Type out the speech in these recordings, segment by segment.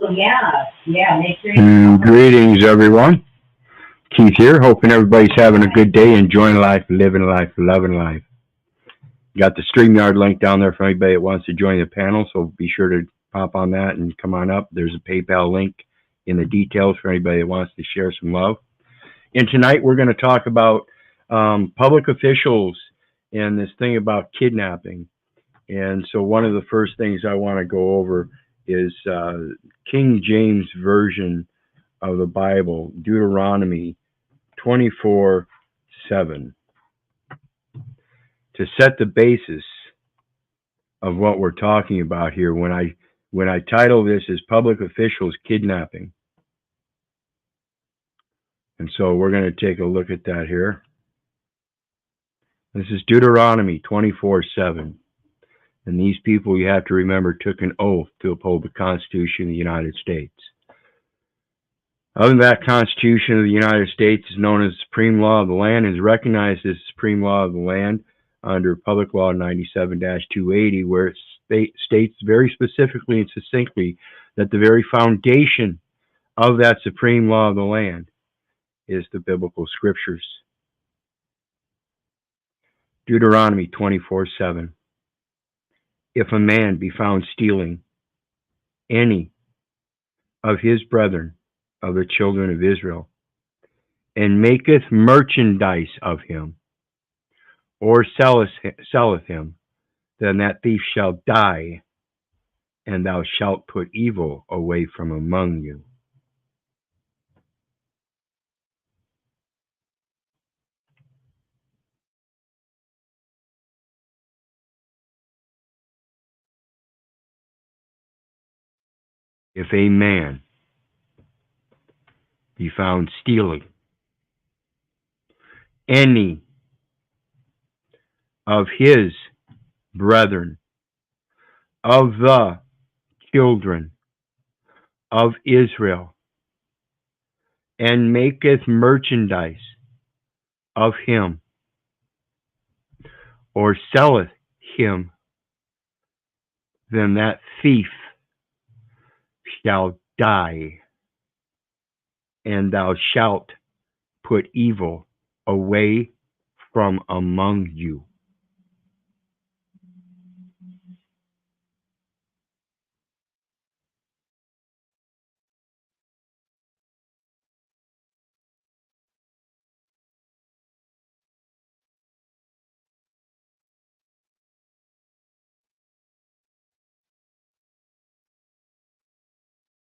Make sure greetings, everyone. Keith here. Hoping everybody's having a good day, enjoying life, living life, loving life. Got the StreamYard link down there for anybody that wants to join the panel, so be sure to pop on that and come on up. There's a PayPal link in the details for anybody that wants to share some love. And tonight we're going to talk about public officials and this thing about kidnapping. And so one of the first things I want to go over is King James Version of the Bible, Deuteronomy 24:7. To set the basis of what we're talking about here, when I title this as Public Officials Kidnapping. And so we're going to take a look at that here. This is Deuteronomy 24:7. And these people, you have to remember, took an oath to uphold the Constitution of the United States. Other than that, Constitution of the United States is known as the Supreme Law of the Land and is recognized as the Supreme Law of the Land under Public Law 97-280, where it states very specifically and succinctly that the very foundation of that Supreme Law of the Land is the biblical scriptures. Deuteronomy 24:7. If a man be found stealing any of his brethren of the children of Israel, and maketh merchandise of him, or selleth him, then that thief shall die, and thou shalt put evil away from among you. If a man be found stealing any of his brethren of the children of Israel, and maketh merchandise of him, or selleth him, then that thief shall die, and thou shalt put evil away from among you.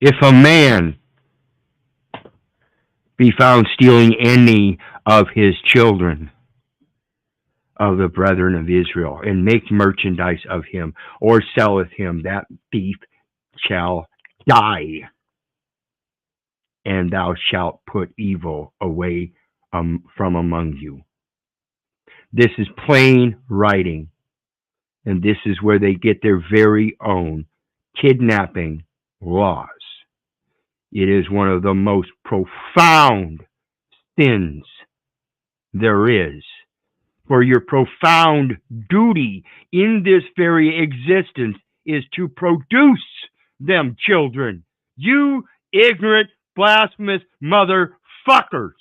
If a man be found stealing any of his children of the brethren of Israel, and make merchandise of him, or selleth him, that thief shall die, and thou shalt put evil away from among you. This is plain writing, and this is where they get their very own kidnapping laws. It is one of the most profound sins there is. For your profound duty in this very existence is to produce them children. You ignorant, blasphemous motherfuckers.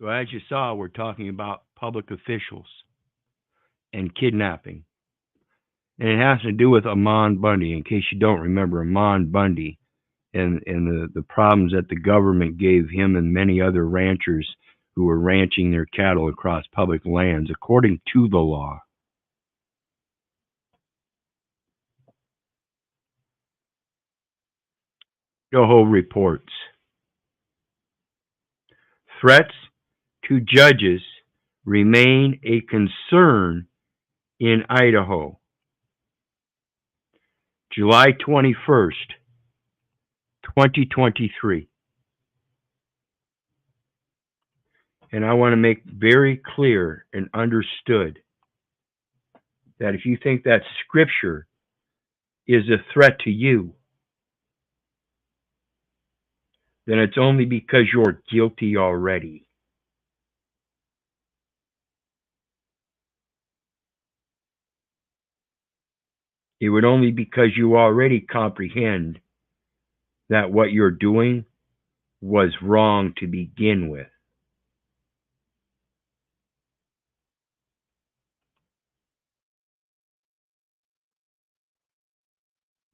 So as you saw, we're talking about public officials and kidnapping. And it has to do with Amon Bundy, in case you don't remember Amon Bundy and the problems that the government gave him and many other ranchers who were ranching their cattle across public lands according to the law. Yoho reports threats to judges remain a concern in Idaho. July 21st, 2023. And I want to make very clear and understood that if you think that scripture is a threat to you, then it's only because you're guilty already. It would only be because you already comprehend that what you're doing was wrong to begin with.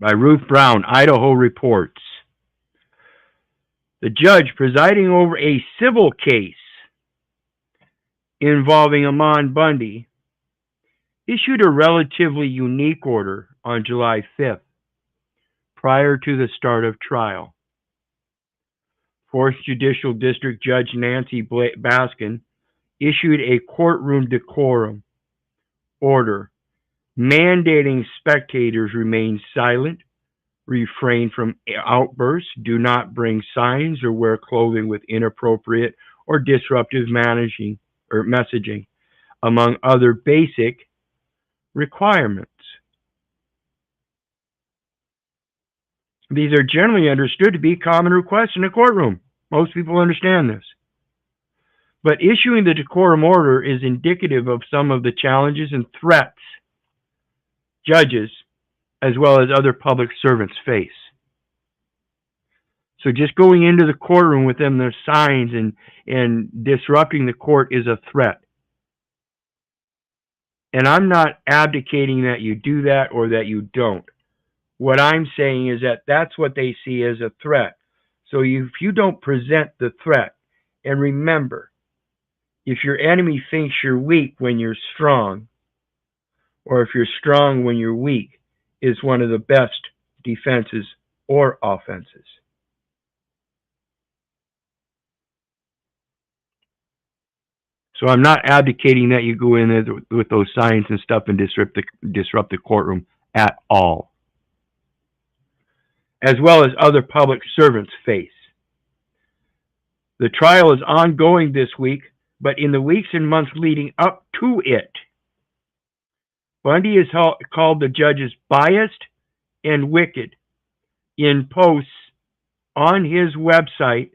By Ruth Brown, Idaho reports. The judge presiding over a civil case involving Amon Bundy issued a relatively unique order on July 5th, prior to the start of trial. 4th Judicial District Judge Nancy Baskin issued a courtroom decorum order mandating spectators remain silent, refrain from outbursts, do not bring signs or wear clothing with inappropriate or disruptive messaging, among other basic requirements. These are generally understood to be common requests in a courtroom. Most people understand this. But issuing the decorum order is indicative of some of the challenges and threats judges, as well as other public servants, face. So just going into the courtroom with them, their signs and disrupting the court is a threat. And I'm not abdicating that you do that or that you don't. What I'm saying is that that's what they see as a threat. So if you don't present the threat, and remember, if your enemy thinks you're weak when you're strong, or if you're strong when you're weak, is one of the best defenses or offenses. So I'm not advocating that you go in there with those signs and stuff and disrupt the courtroom at all. As well as other public servants face. The trial is ongoing this week, but in the weeks and months leading up to it, Bundy has called the judges biased and wicked in posts on his website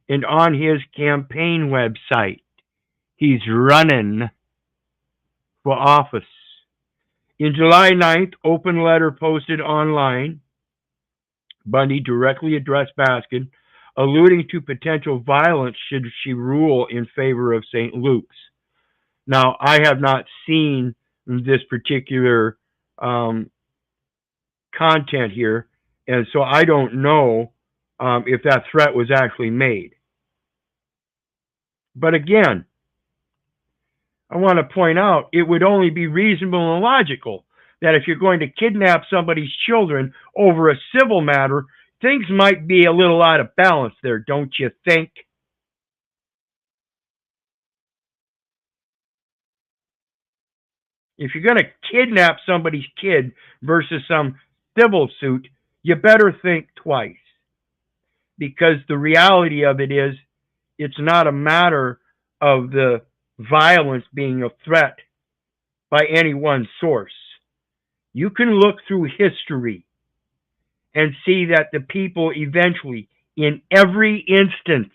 and on his campaign website. He's running for office. In July 9th, open letter posted online, Bundy directly addressed Baskin, alluding to potential violence should she rule in favor of St. Luke's. Now, I have not seen this particular content here, and so I don't know if that threat was actually made. But again, I want to point out it would only be reasonable and logical that if you're going to kidnap somebody's children over a civil matter, things might be a little out of balance there, don't you think? If you're going to kidnap somebody's kid versus some civil suit, you better think twice. Because the reality of it is, it's not a matter of the violence being a threat by any one source. You can look through history and see that the people eventually, in every instance,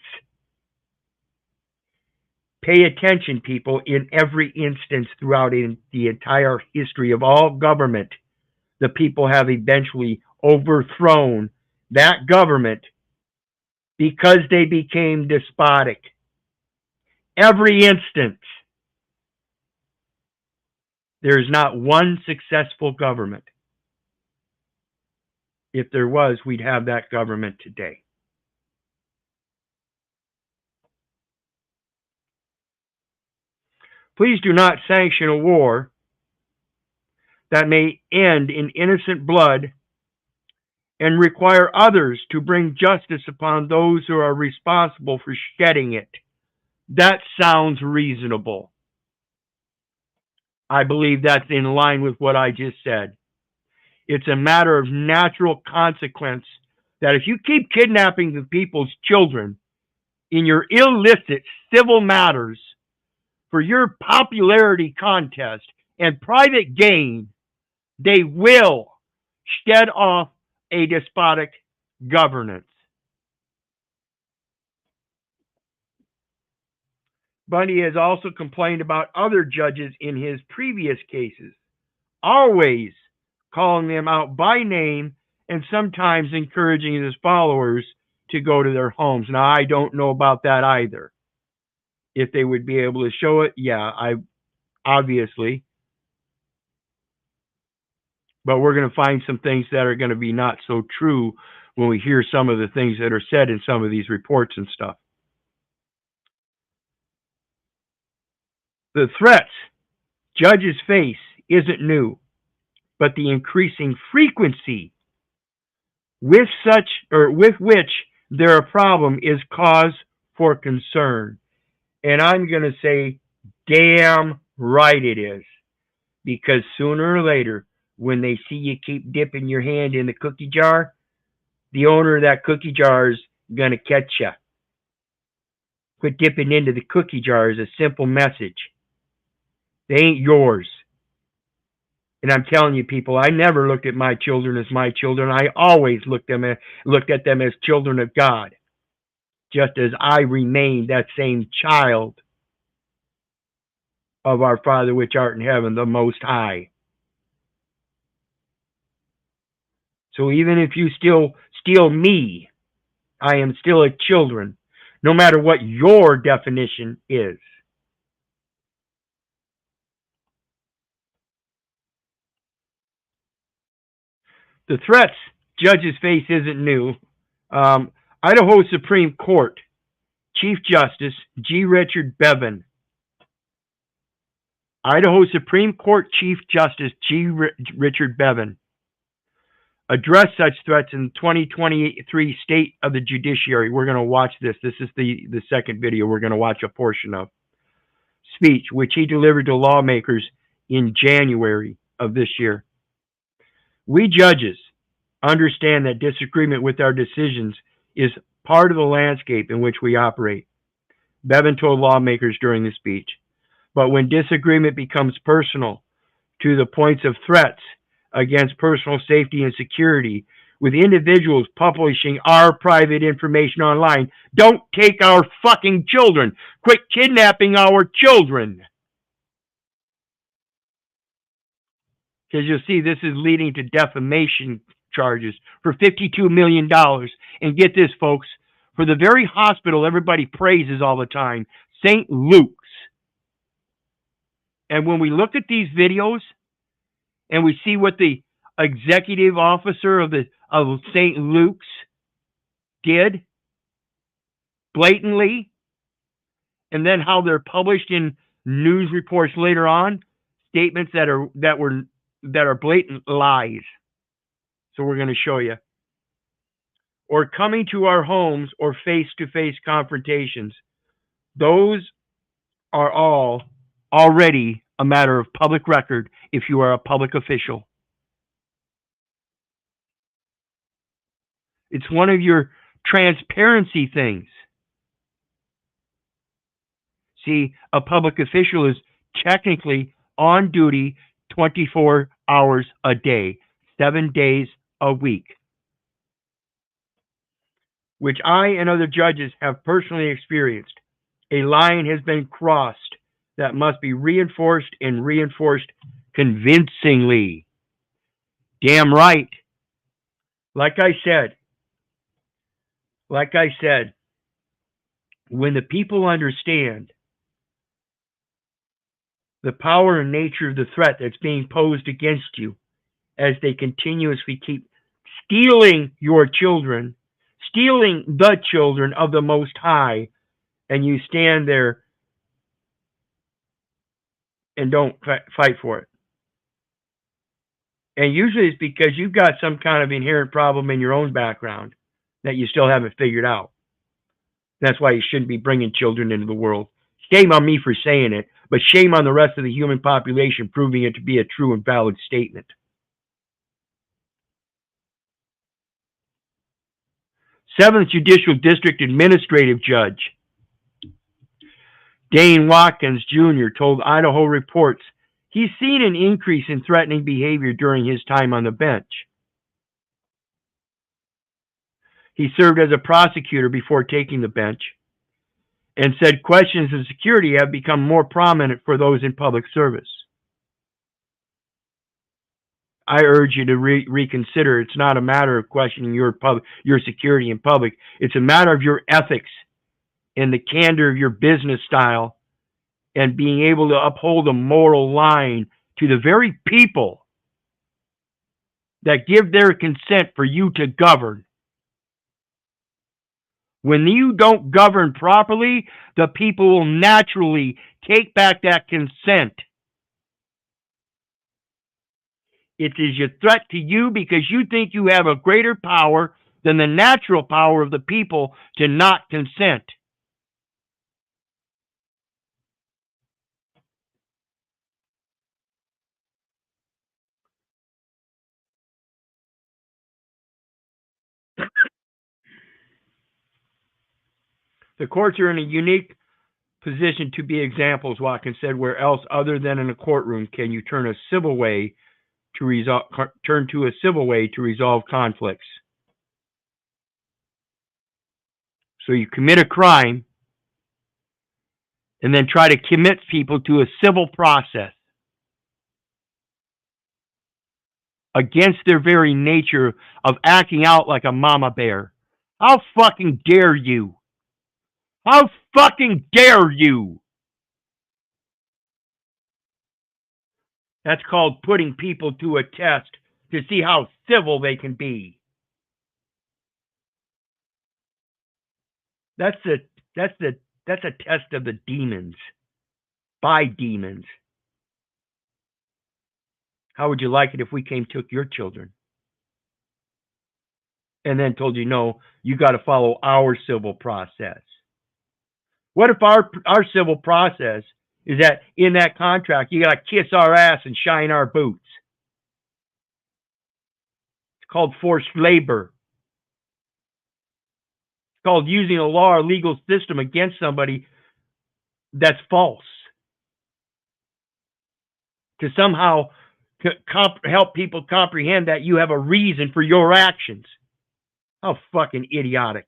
pay attention, people, in every instance throughout the entire history of all government, the people have eventually overthrown that government because they became despotic. Every instance. There is not one successful government. If there was, we'd have that government today. Please do not sanction a war that may end in innocent blood and require others to bring justice upon those who are responsible for shedding it. That sounds reasonable. I believe that's in line with what I just said. It's a matter of natural consequence that if you keep kidnapping the people's children in your illicit civil matters for your popularity contest and private gain, they will shed off a despotic governance. Bundy has also complained about other judges in his previous cases, always calling them out by name and sometimes encouraging his followers to go to their homes. Now, I don't know about that either. If they would be able to show it, yeah, I obviously. But we're going to find some things that are going to be not so true when we hear some of the things that are said in some of these reports and stuff. The threats judges face isn't new, but the increasing frequency with which they're a problem is cause for concern. And I'm going to say, damn right it is. Because sooner or later, when they see you keep dipping your hand in the cookie jar, the owner of that cookie jar is going to catch you. Quit dipping into the cookie jar is a simple message. They ain't yours. And I'm telling you, people, I never looked at my children as my children. I always looked at them as children of God, just as I remain that same child of our Father which art in heaven, the Most High. So even if you still steal me, I am still a children, no matter what your definition is. The threats judges face isn't new. Idaho Supreme Court Chief Justice G. Richard Bevan. Idaho Supreme Court Chief Justice G. Richard Bevan addressed such threats in the 2023 State of the Judiciary. We're going to watch this. This is the second video we're going to watch a portion of. Speech, which he delivered to lawmakers in January of this year. We judges understand that disagreement with our decisions is part of the landscape in which we operate, Bevan told lawmakers during the speech. But when disagreement becomes personal to the points of threats against personal safety and security, with individuals publishing our private information online, don't take our fucking children. Quit kidnapping our children. Because you'll see this is leading to defamation charges for $52 million. And get this, folks, for the very hospital everybody praises all the time, St. Luke's. And when we look at these videos and we see what the executive officer of St. Luke's did blatantly, and then how they're published in news reports later on, statements that are blatant lies. So we're going to show you. Or coming to our homes or face-to-face confrontations. Those are all already a matter of public record if you are a public official. It's one of your transparency things. See, a public official is technically on duty 24 hours a day, 7 days a week, which I and other judges have personally experienced. A line has been crossed that must be reinforced and reinforced convincingly. Damn right. Like I said, when the people understand the power and nature of the threat that's being posed against you as they continuously keep stealing your children, stealing the children of the Most High, and you stand there and don't fight for it. And usually it's because you've got some kind of inherent problem in your own background that you still haven't figured out. That's why you shouldn't be bringing children into the world. Shame on me for saying it, but shame on the rest of the human population proving it to be a true and valid statement. Seventh Judicial District Administrative Judge Dane Watkins Jr. told Idaho Reports he's seen an increase in threatening behavior during his time on the bench. He served as a prosecutor before taking the bench, and said questions of security have become more prominent for those in public service. I urge you to reconsider. It's not a matter of questioning your security in public. It's a matter of your ethics and the candor of your business style and being able to uphold a moral line to the very people that give their consent for you to govern. When you don't govern properly, the people will naturally take back that consent. It is a threat to you because you think you have a greater power than the natural power of the people to not consent. The courts are in a unique position to be examples, Watkins said, where else other than in a courtroom can you turn to a civil way to resolve conflicts. So you commit a crime and then try to commit people to a civil process against their very nature of acting out like a mama bear. How fucking dare you? How fucking dare you? That's called putting people to a test to see how civil they can be. That's a test of the demons, by demons. How would you like it if we took your children and then told you, no, you got to follow our civil process? What if our civil process is that in that contract, you got to kiss our ass and shine our boots? It's called forced labor. It's called using a law or legal system against somebody that's false to somehow help people comprehend that you have a reason for your actions. How fucking idiotic.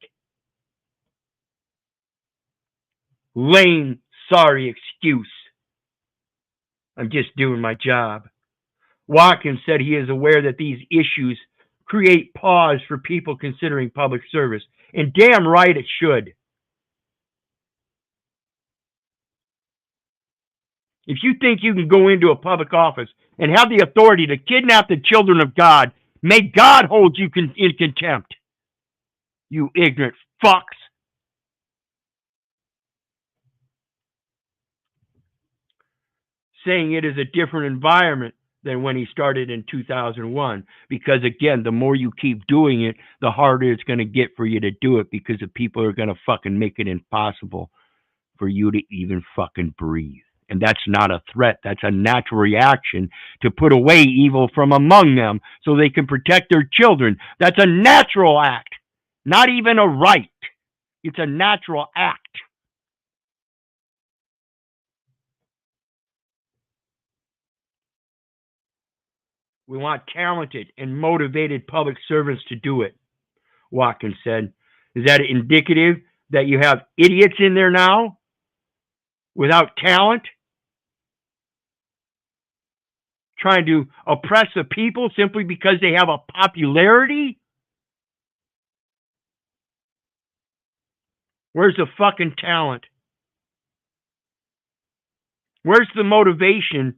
Lame, sorry excuse. I'm just doing my job. Watkins said he is aware that these issues create pause for people considering public service, and damn right it should. If you think you can go into a public office and have the authority to kidnap the children of God, may God hold you in contempt. You ignorant fucks. Saying it is a different environment than when he started in 2001. Because again, the more you keep doing it, the harder it's going to get for you to do it, because the people are going to fucking make it impossible for you to even fucking breathe. And that's not a threat. That's a natural reaction to put away evil from among them so they can protect their children. That's a natural act, not even a right. It's a natural act. We want talented and motivated public servants to do it, Watkins said. Is that indicative that you have idiots in there now without talent, trying to oppress the people simply because they have a popularity? Where's the fucking talent? Where's the motivation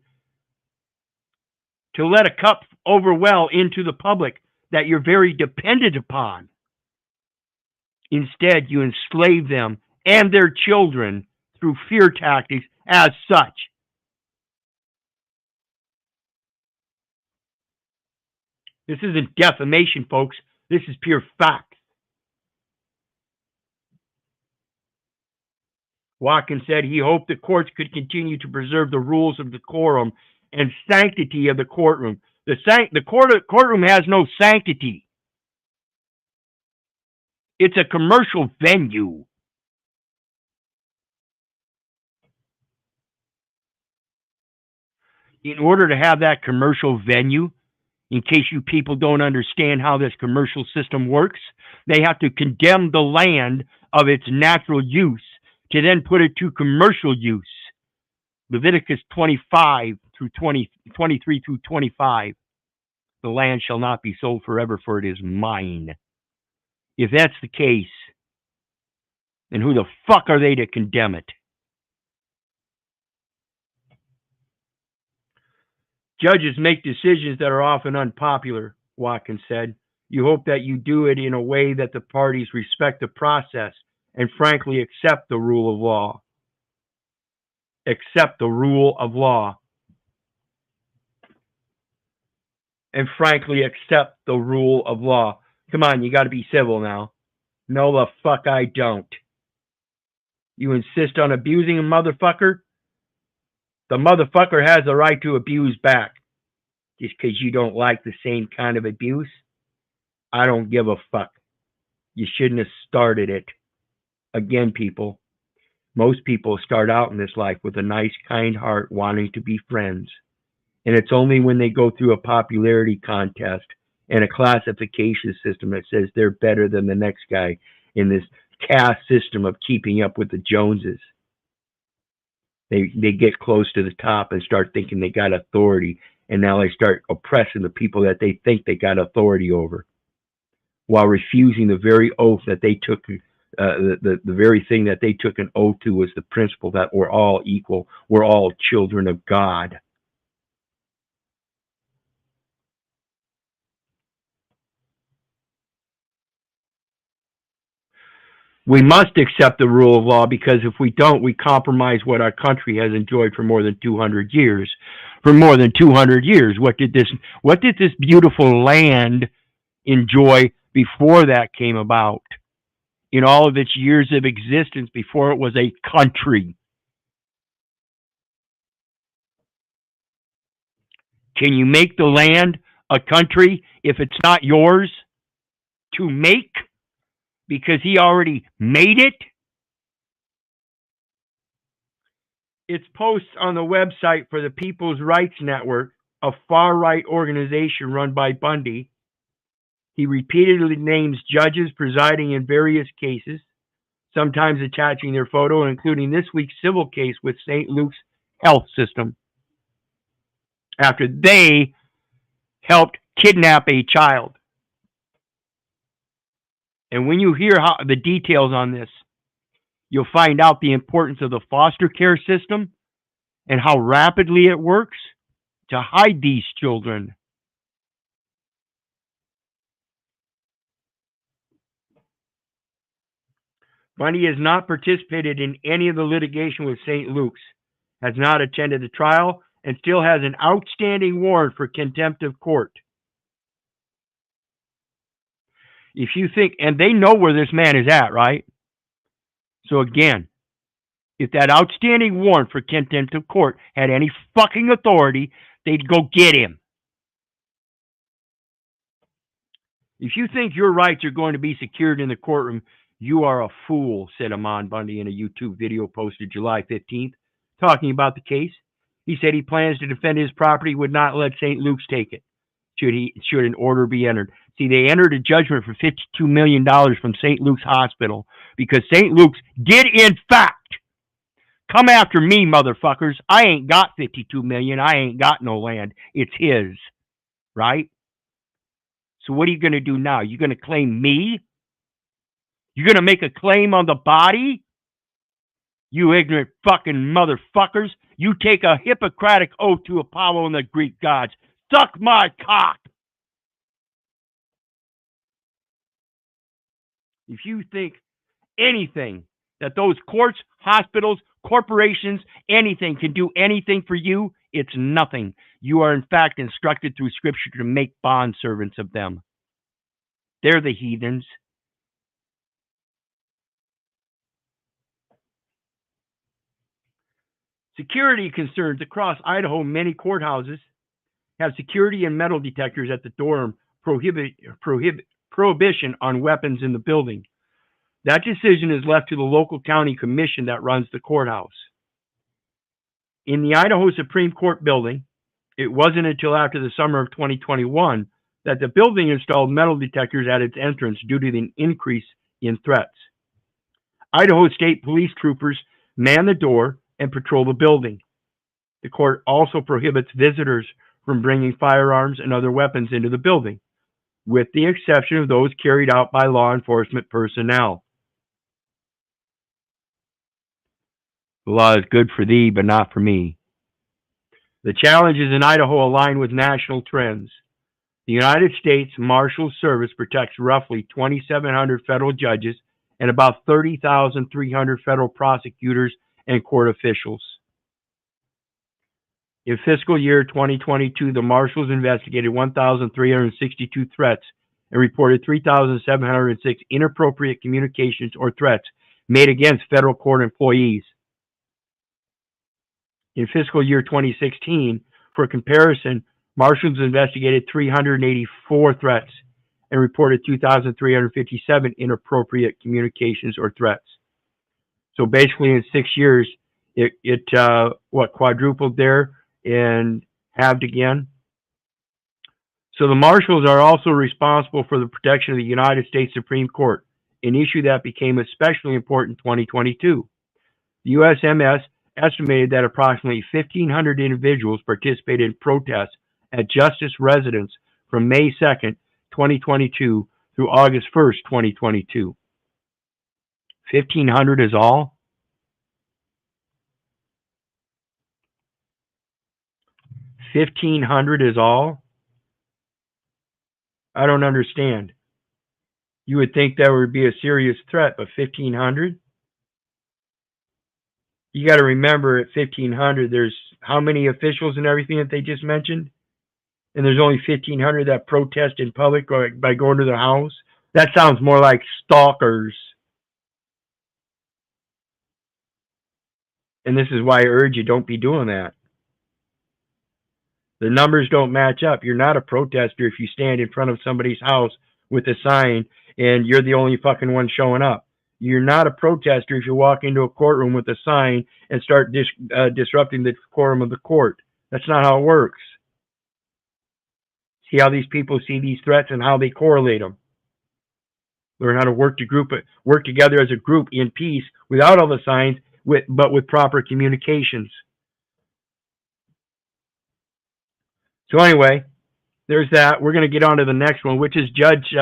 to let a cup overwhelm into the public that you're very dependent upon? Instead, you enslave them and their children through fear tactics as such. This isn't defamation, folks. This is pure fact. Watkins said he hoped the courts could continue to preserve the rules of decorum and sanctity of the courtroom. The courtroom has no sanctity. It's a commercial venue. In order to have that commercial venue, in case you people don't understand how this commercial system works, they have to condemn the land of its natural use to then put it to commercial use. Leviticus 25 through 23 through 25. The land shall not be sold forever, for it is mine. If that's the case, then who the fuck are they to condemn it? Judges make decisions that are often unpopular, Watkins said. You hope that you do it in a way that the parties respect the process and frankly accept the rule of law. Accept the rule of law. And frankly accept the rule of law. Come on, you got to be civil now. No, the fuck I don't. You insist on abusing a motherfucker? The motherfucker has the right to abuse back. Just because you don't like the same kind of abuse? I don't give a fuck. You shouldn't have started it. Again, people, most people start out in this life with a nice, kind heart wanting to be friends. And it's only when they go through a popularity contest and a classification system that says they're better than the next guy in this caste system of keeping up with the Joneses. They get close to the top and start thinking they got authority, and now they start oppressing the people that they think they got authority over, while refusing the very oath that they took, the very thing that they took an oath to was the principle that we're all equal, we're all children of God. We must accept the rule of law, because if we don't, we compromise what our country has enjoyed for more than 200 years. For more than 200 years, what did this beautiful land enjoy before that came about? In all of its years of existence, before it was a country. Can you make the land a country if it's not yours to make? Because he already made it? It's posts on the website for the People's Rights Network, a far-right organization run by Bundy. He repeatedly names judges presiding in various cases, sometimes attaching their photo, including this week's civil case with St. Luke's Health System, after they helped kidnap a child. And when you hear the details on this, you'll find out the importance of the foster care system and how rapidly it works to hide these children. Bundy has not participated in any of the litigation with St. Luke's, has not attended the trial, and still has an outstanding warrant for contempt of court. If you think, and they know where this man is at, right? So again, if that outstanding warrant for contempt of court had any fucking authority, they'd go get him. If you think your rights are going to be secured in the courtroom, you are a fool, said Amon Bundy in a YouTube video posted July 15th, talking about the case. He said he plans to defend his property, would not let St. Luke's take it, should an order be entered. See, they entered a judgment for $52 million from St. Luke's Hospital because St. Luke's did, in fact, come after me, motherfuckers. I ain't got $52 million. I ain't got no land. It's his, right? So what are you going to do now? You going to claim me? You're going to make a claim on the body? You ignorant fucking motherfuckers. You take a Hippocratic oath to Apollo and the Greek gods. Suck my cock. If you think anything that those courts, hospitals, corporations, anything can do anything for you, it's nothing. You are in fact instructed through scripture to make bond servants of them. They're the heathens. Security concerns across Idaho. Many courthouses have security and metal detectors at the door, prohibition on weapons in the building. That decision is left to the local county commission that runs the courthouse. In the Idaho Supreme Court building, it wasn't until after the summer of 2021 that the building installed metal detectors at its entrance due to the increase in threats. Idaho State Police troopers man the door and patrol the building. The court also prohibits visitors from bringing firearms and other weapons into the building, with the exception of those carried out by law enforcement personnel. The law is good for thee, but not for me. The challenges in Idaho align with national trends. The United States Marshals Service protects roughly 2,700 federal judges and about 30,300 federal prosecutors and court officials. In fiscal year 2022, the Marshals investigated 1,362 threats and reported 3,706 inappropriate communications or threats made against federal court employees. In fiscal year 2016, for comparison, Marshals investigated 384 threats and reported 2,357 inappropriate communications or threats. So basically, in 6 years, it quadrupled there and halved again. So the Marshals are also responsible for the protection of the United States Supreme Court, an issue that became especially important in 2022. The USMS estimated that approximately 1,500 individuals participated in protests at Justice residence from May 2nd, 2022 through August 1st, 2022. 1,500 is all? $1,500 is all? I don't understand. You would think that would be a serious threat, but 1,500? You got to remember at 1,500, there's how many officials and everything that they just mentioned? And there's only 1,500 that protest in public by going to their house? That sounds more like stalkers. And this is why I urge you, don't be doing that. The numbers don't match up. You're not a protester if you stand in front of somebody's house with a sign and you're the only fucking one showing up. You're not a protester if you walk into a courtroom with a sign and start disrupting the decorum of the court. That's not how it works. See how these people see these threats and how they correlate them. Learn how to work together as a group in peace without all the signs, but with proper communications. So anyway, there's that. We're going to get on to the next one, which is Judge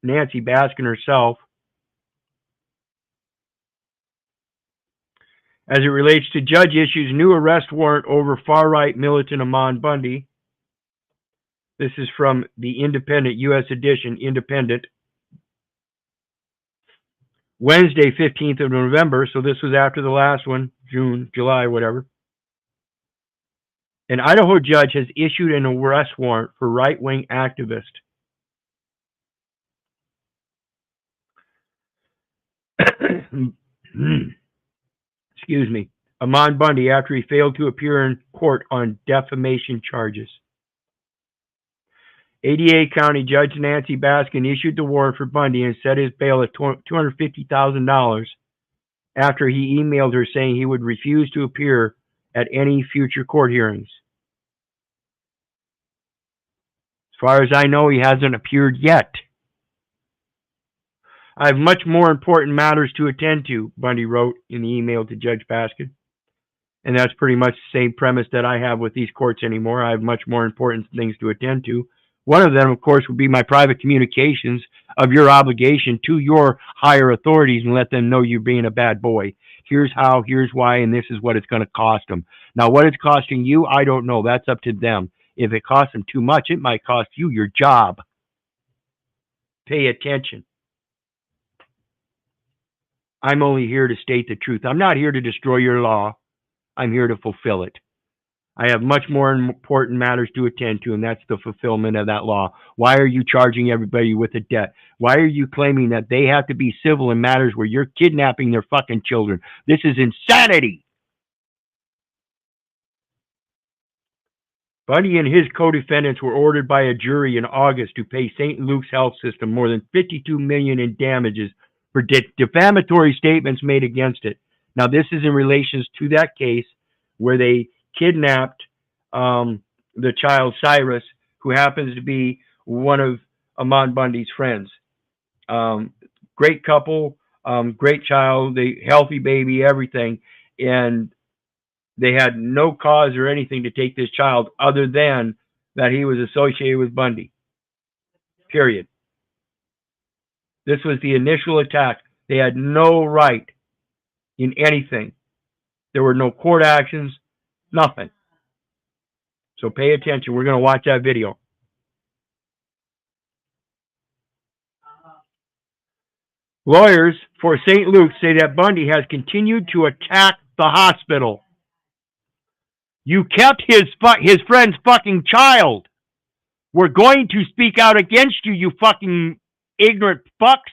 Nancy Baskin herself. As it relates to judge issues, new arrest warrant over far-right militant Amon Bundy. This is from the Independent, U.S. edition, Independent. Wednesday, 15th of November, so this was after the last one, June, July, whatever. An Idaho judge has issued an arrest warrant for right-wing activist. Excuse me. Amon Bundy, after he failed to appear in court on defamation charges. ADA County Judge Nancy Baskin issued the warrant for Bundy and set his bail at $250,000 after he emailed her saying he would refuse to appear at any future court hearings. As far as I know, he hasn't appeared yet. I have much more important matters to attend to, Bundy wrote in the email to Judge Baskin. And that's pretty much the same premise that I have with these courts anymore. I have much more important things to attend to. One of them, of course, would be my private communications of your obligation to your higher authorities and let them know you're being a bad boy. Here's how, here's why, and this is what it's going to cost them. Now, what it's costing you, I don't know. That's up to them. If it costs them too much, it might cost you your job. Pay attention. I'm only here to state the truth. I'm not here to destroy your law. I'm here to fulfill it. I have much more important matters to attend to, and that's the fulfillment of that law. Why are you charging everybody with a debt? Why are you claiming that they have to be civil in matters where you're kidnapping their fucking children? This is insanity. Bundy and his co-defendants were ordered by a jury in August to pay St. Luke's Health System more than $52 million in damages for defamatory statements made against it. Now, this is in relation to that case where they kidnapped the child Cyrus, who happens to be one of Amon Bundy's friends. Great couple. great child, healthy baby, everything. And they had no cause or anything to take this child other than that he was associated with Bundy. Period. This was the initial attack. They had no right in anything. There were no court actions, nothing. So pay attention. We're going to watch that video. Lawyers for St. Luke's say that Bundy has continued to attack the hospital. You kept his friend's fucking child. We're going to speak out against you, you fucking ignorant fucks.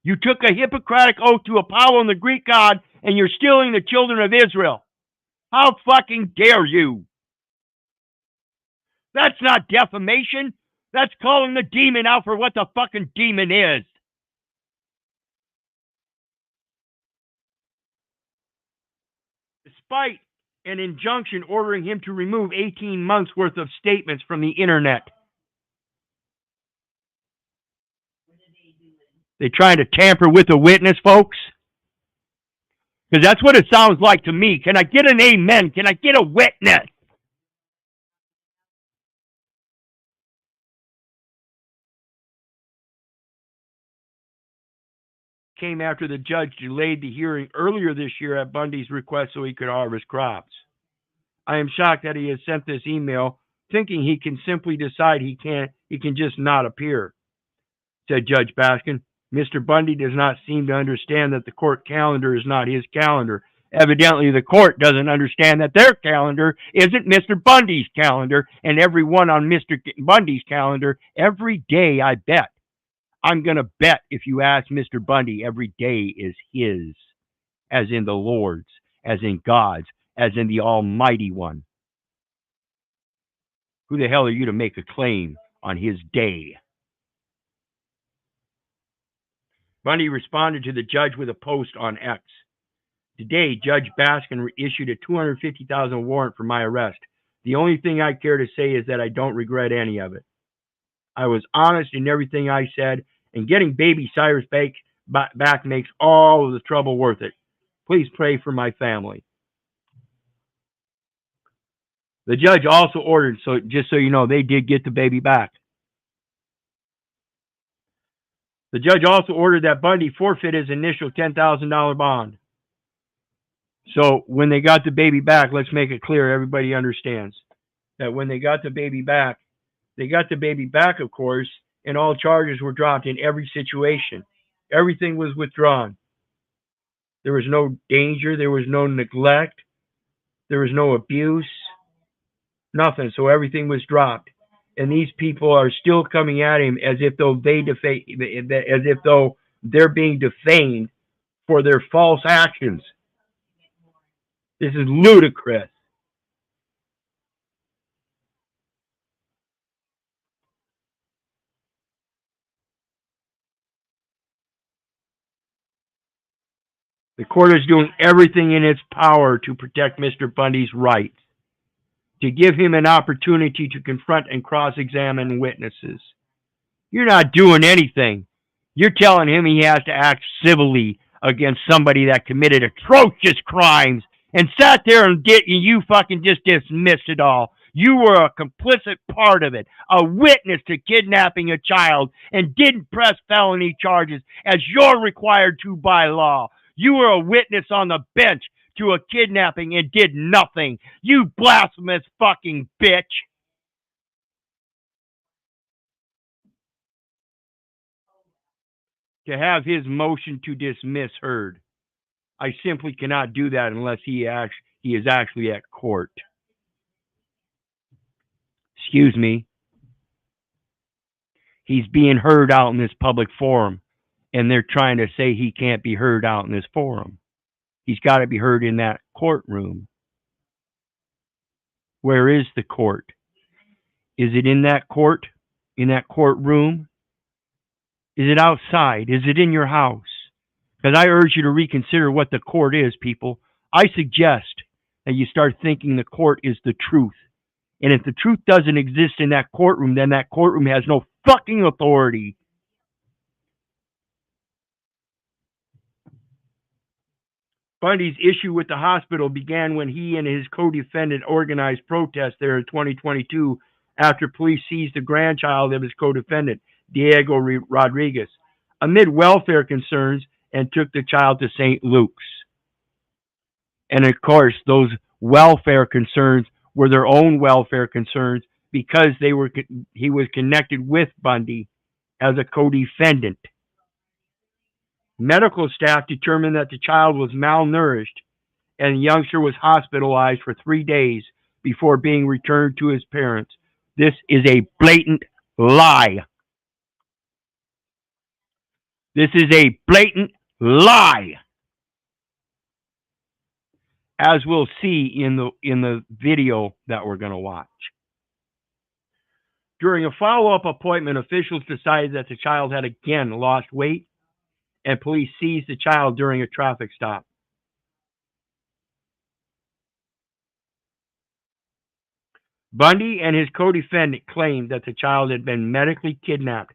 You took a Hippocratic oath to Apollo and the Greek god, and you're stealing the children of Israel. How fucking dare you? That's not defamation. That's calling the demon out for what the fucking demon is. Despite an injunction ordering him to remove 18 months worth of statements from the internet. They trying to tamper with a witness, folks? Because that's what it sounds like to me. Can I get an amen? Can I get a witness? Came after the judge delayed the hearing earlier this year at Bundy's request so he could harvest crops. I am shocked that he has sent this email thinking he can simply decide he can just not appear, said Judge Baskin. Mr. Bundy does not seem to understand that the court calendar is not his calendar. Evidently, the court doesn't understand that their calendar isn't Mr. Bundy's calendar, and everyone on Mr. Bundy's calendar every day, I bet. I'm going to bet if you ask Mr. Bundy, every day is his, as in the Lord's, as in God's, as in the Almighty One. Who the hell are you to make a claim on his day? Bundy responded to the judge with a post on X. Today, Judge Baskin issued a $250,000 warrant for my arrest. The only thing I care to say is that I don't regret any of it. I was honest in everything I said, and getting baby Cyrus back makes all of the trouble worth it. Please pray for my family. The judge also ordered, so just so you know, they did get the baby back. The judge also ordered that Bundy forfeit his initial $10,000 bond. So when they got the baby back, let's make it clear, everybody understands that when they got the baby back, of course, and all charges were dropped in every situation. Everything was withdrawn. There was no danger. There was no neglect. There was no abuse. Nothing. So everything was dropped. And these people are still coming at him as if though they're being defamed for their false actions. This is ludicrous. The court is doing everything in its power to protect Mr. Bundy's rights, to give him an opportunity to confront and cross-examine witnesses. You're not doing anything. You're telling him he has to act civilly against somebody that committed atrocious crimes and sat there and you fucking just dismissed it all. You were a complicit part of it, a witness to kidnapping a child, and didn't press felony charges as you're required to by law. You were a witness on the bench to a kidnapping and did nothing. You blasphemous fucking bitch. To have his motion to dismiss heard. I simply cannot do that unless he is actually at court. Excuse me. He's being heard out in this public forum, and they're trying to say he can't be heard out in this forum. He's got to be heard in that courtroom. Where is the court? Is it in that court? In that courtroom? Is it outside? Is it in your house? Because I urge you to reconsider what the court is, people. I suggest that you start thinking the court is the truth. And if the truth doesn't exist in that courtroom, then that courtroom has no fucking authority. Bundy's issue with the hospital began when he and his co-defendant organized protests there in 2022 after police seized the grandchild of his co-defendant, Diego Rodriguez, amid welfare concerns, and took the child to St. Luke's. And of course, those welfare concerns were their own welfare concerns because he was connected with Bundy as a co-defendant. Medical staff determined that the child was malnourished and the youngster was hospitalized for 3 days before being returned to his parents. This is a blatant lie. This is a blatant lie. As we'll see in the video that we're going to watch. During a follow-up appointment, officials decided that the child had again lost weight, and police seized the child during a traffic stop. Bundy and his co-defendant claimed that the child had been medically kidnapped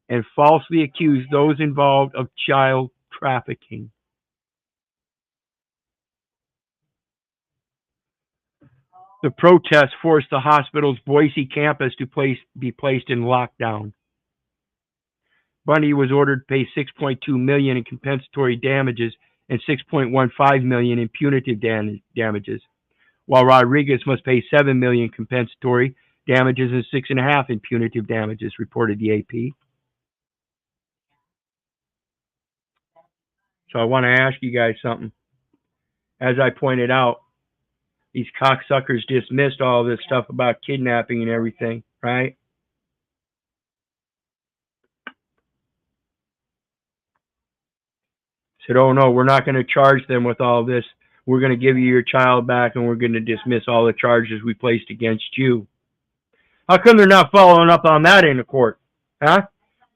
and falsely accused those involved of child trafficking. The protests forced the hospital's Boise campus to be placed in lockdown. Bundy was ordered to pay $6.2 million in compensatory damages and $6.15 million in punitive damages, while Rodriguez must pay $7 million compensatory damages and $6.5 million in punitive damages, reported the AP. So I want to ask you guys something. As I pointed out, these cocksuckers dismissed all this stuff about kidnapping and everything, right? Said, oh no, we're not going to charge them with all this. We're going to give you your child back and we're going to dismiss all the charges we placed against you. How come they're not following up on that in the court? Huh?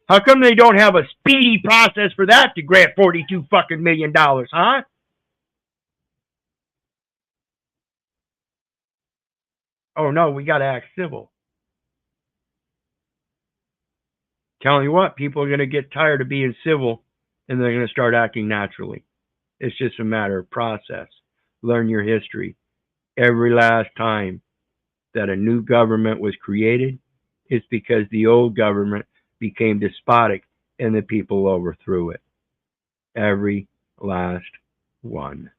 How come they don't have a speedy process for that to grant $42 fucking million, huh? Oh no, we got to act civil. Telling you what, people are going to get tired of being civil and they're going to start acting naturally. It's just a matter of process. Learn your history. Every last time that a new government was created, it's because the old government became despotic and the people overthrew it. Every last one.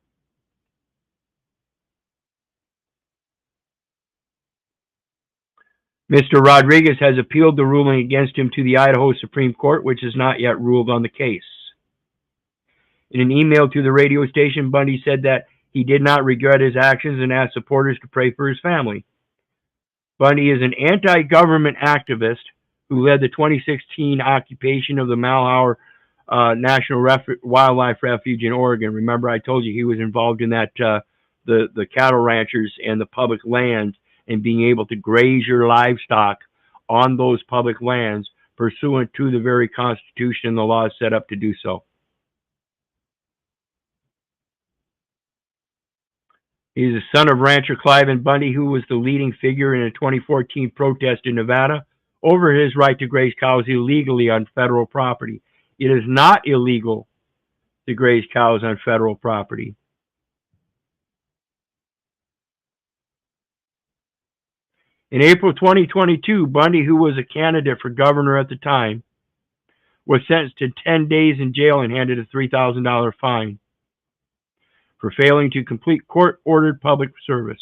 Mr. Rodriguez has appealed the ruling against him to the Idaho Supreme Court, which has not yet ruled on the case. In an email to the radio station, Bundy said that he did not regret his actions and asked supporters to pray for his family. Bundy is an anti-government activist who led the 2016 occupation of the Malheur National Wildlife Refuge in Oregon. Remember, I told you he was involved in that, the cattle ranchers and the public lands and being able to graze your livestock on those public lands pursuant to the very Constitution and the laws set up to do so. He's the son of rancher Cliven Bundy, who was the leading figure in a 2014 protest in Nevada over his right to graze cows illegally on federal property. It is not illegal to graze cows on federal property. In April 2022, Bundy, who was a candidate for governor at the time, was sentenced to 10 days in jail and handed a $3,000 fine for failing to complete court-ordered public service.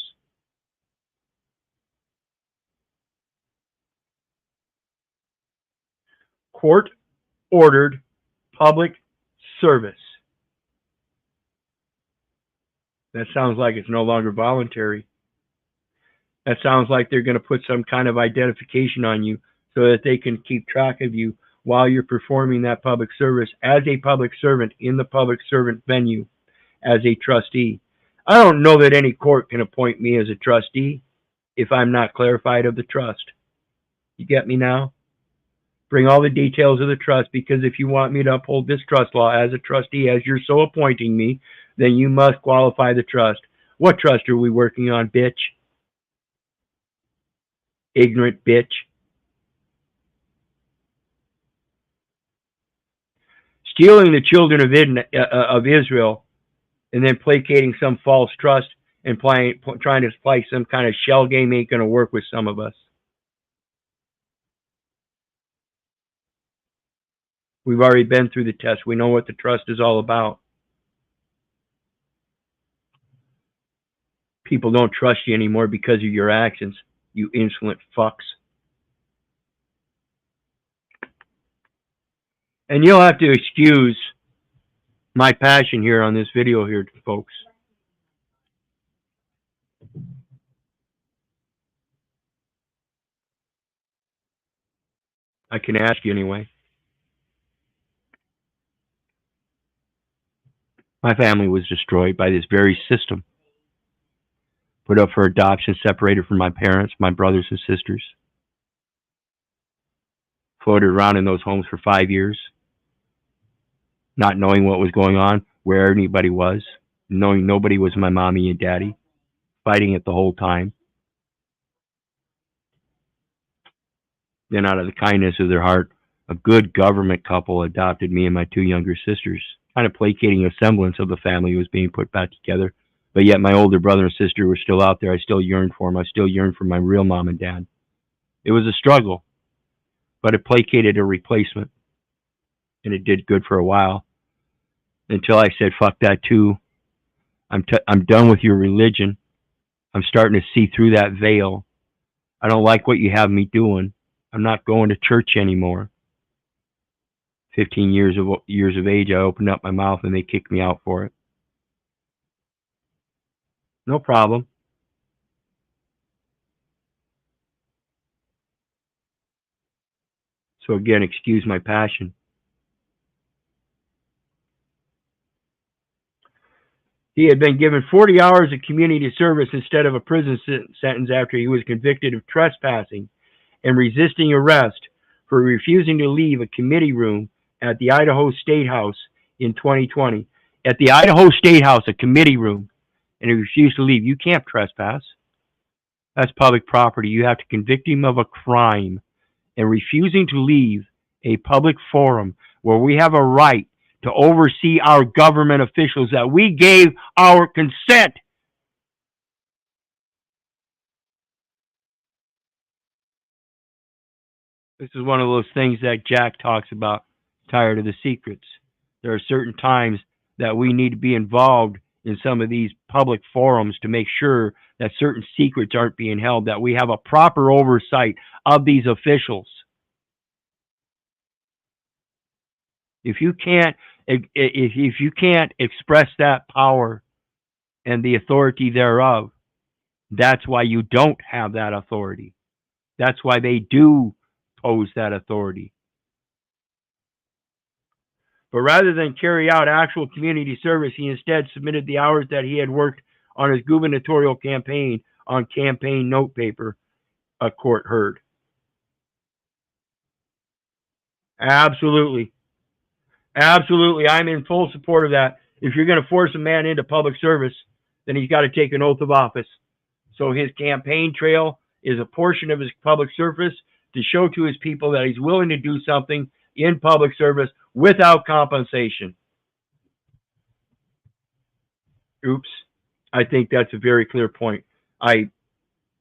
Court-ordered public service. That sounds like it's no longer voluntary. That sounds like they're going to put some kind of identification on you so that they can keep track of you while you're performing that public service as a public servant in the public servant venue as a trustee. I don't know that any court can appoint me as a trustee if I'm not clarified of the trust. You get me now? Bring all the details of the trust, because if you want me to uphold this trust law as a trustee, as you're so appointing me, then you must qualify the trust. What trust are we working on, bitch? Ignorant bitch. Stealing the children of Israel and then placating some false trust and trying to play some kind of shell game ain't going to work with some of us. We've already been through the test. We know what the trust is all about. People don't trust you anymore because of your actions, you insolent fucks. And you'll have to excuse my passion here on this video here, folks. I can ask you anyway. My family was destroyed by this very system. Put up for adoption, separated from my parents, my brothers and sisters. Floated around in those homes for 5 years, not knowing what was going on, where anybody was, knowing nobody was my mommy and daddy, fighting it the whole time. Then out of the kindness of their heart, a good government couple adopted me and my 2 younger sisters, kind of placating a semblance of the family was being put back together. But yet my older brother and sister were still out there. I still yearned for them. I still yearned for my real mom and dad. It was a struggle, but it placated a replacement. And it did good for a while, until I said, fuck that too. I'm done with your religion. I'm starting to see through that veil. I don't like what you have me doing. I'm not going to church anymore. 15 years of age, I opened up my mouth and they kicked me out for it. No problem. So again, excuse my passion. He had been given 40 hours of community service instead of a prison sentence after he was convicted of trespassing and resisting arrest for refusing to leave a committee room at the Idaho State House in 2020. At the Idaho State House, a committee room, and he refused to leave. You can't trespass. That's public property. You have to convict him of a crime and refusing to leave a public forum where we have a right to oversee our government officials that we gave our consent. This is one of those things that Jack talks about, tired of the secrets. There are certain times that we need to be involved in some of these public forums to make sure that certain secrets aren't being held, that we have a proper oversight of these officials. If you can't express that power and the authority thereof, that's why you don't have that authority. That's why they do pose that authority. But rather than carry out actual community service, he instead submitted the hours that he had worked on his gubernatorial campaign on campaign note paper, a court heard. Absolutely. Absolutely. I'm in full support of that. If you're going to force a man into public service, then he's got to take an oath of office. So his campaign trail is a portion of his public service to show to his people that he's willing to do something in public service without compensation. Oops. I think that's a very clear point. I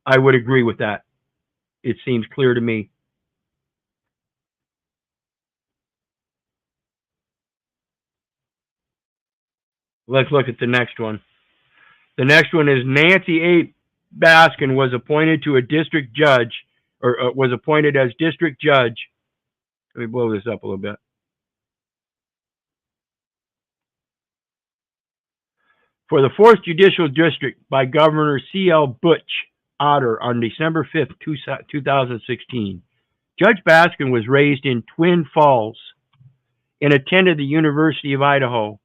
would agree with that. It seems clear to me. Let's look at the next one. The next one is Nancy A. Baskin was appointed to a district judge, or was appointed as district judge. Let me blow this up a little bit. For the 4th Judicial District by Governor C.L. Butch Otter on December 5th, 2016. Judge Baskin was raised in Twin Falls and attended the University of Idaho,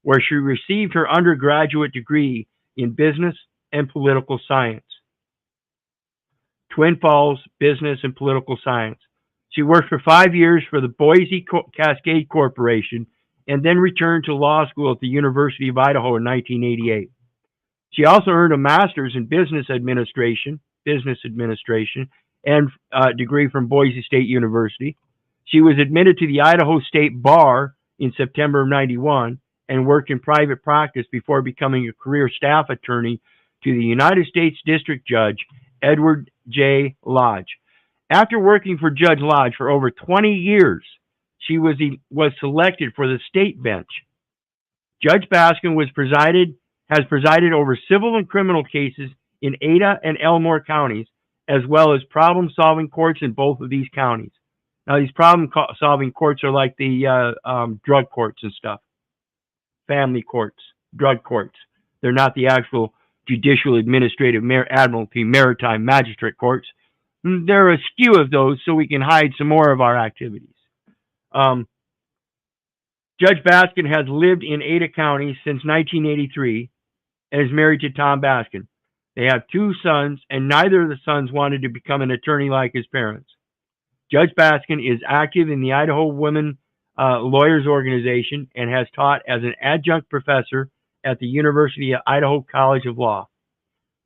where she received her undergraduate degree in business and political science. Twin Falls, business and political science. She worked for 5 years for the Boise Cascade Corporation and then returned to law school at the University of Idaho in 1988. She also earned a master's in business administration, and a degree from Boise State University. She was admitted to the Idaho State Bar in September of 91 and worked in private practice before becoming a career staff attorney to the United States District Judge Edward J. Lodge. After working for Judge Lodge for over 20 years, she was selected for the state bench. Judge Baskin has presided over civil and criminal cases in Ada and Elmore counties, as well as problem-solving courts in both of these counties. Now, these problem-solving courts are like the drug courts and stuff, family courts, drug courts. They're not the actual judicial, administrative, admiralty, maritime, magistrate courts. There are a skew of those, so we can hide some more of our activities. Judge Baskin has lived in Ada County since 1983 and is married to Tom Baskin. They have 2 sons, and neither of the sons wanted to become an attorney like his parents. Judge Baskin is active in the Idaho Women Lawyers Organization and has taught as an adjunct professor at the University of Idaho College of Law.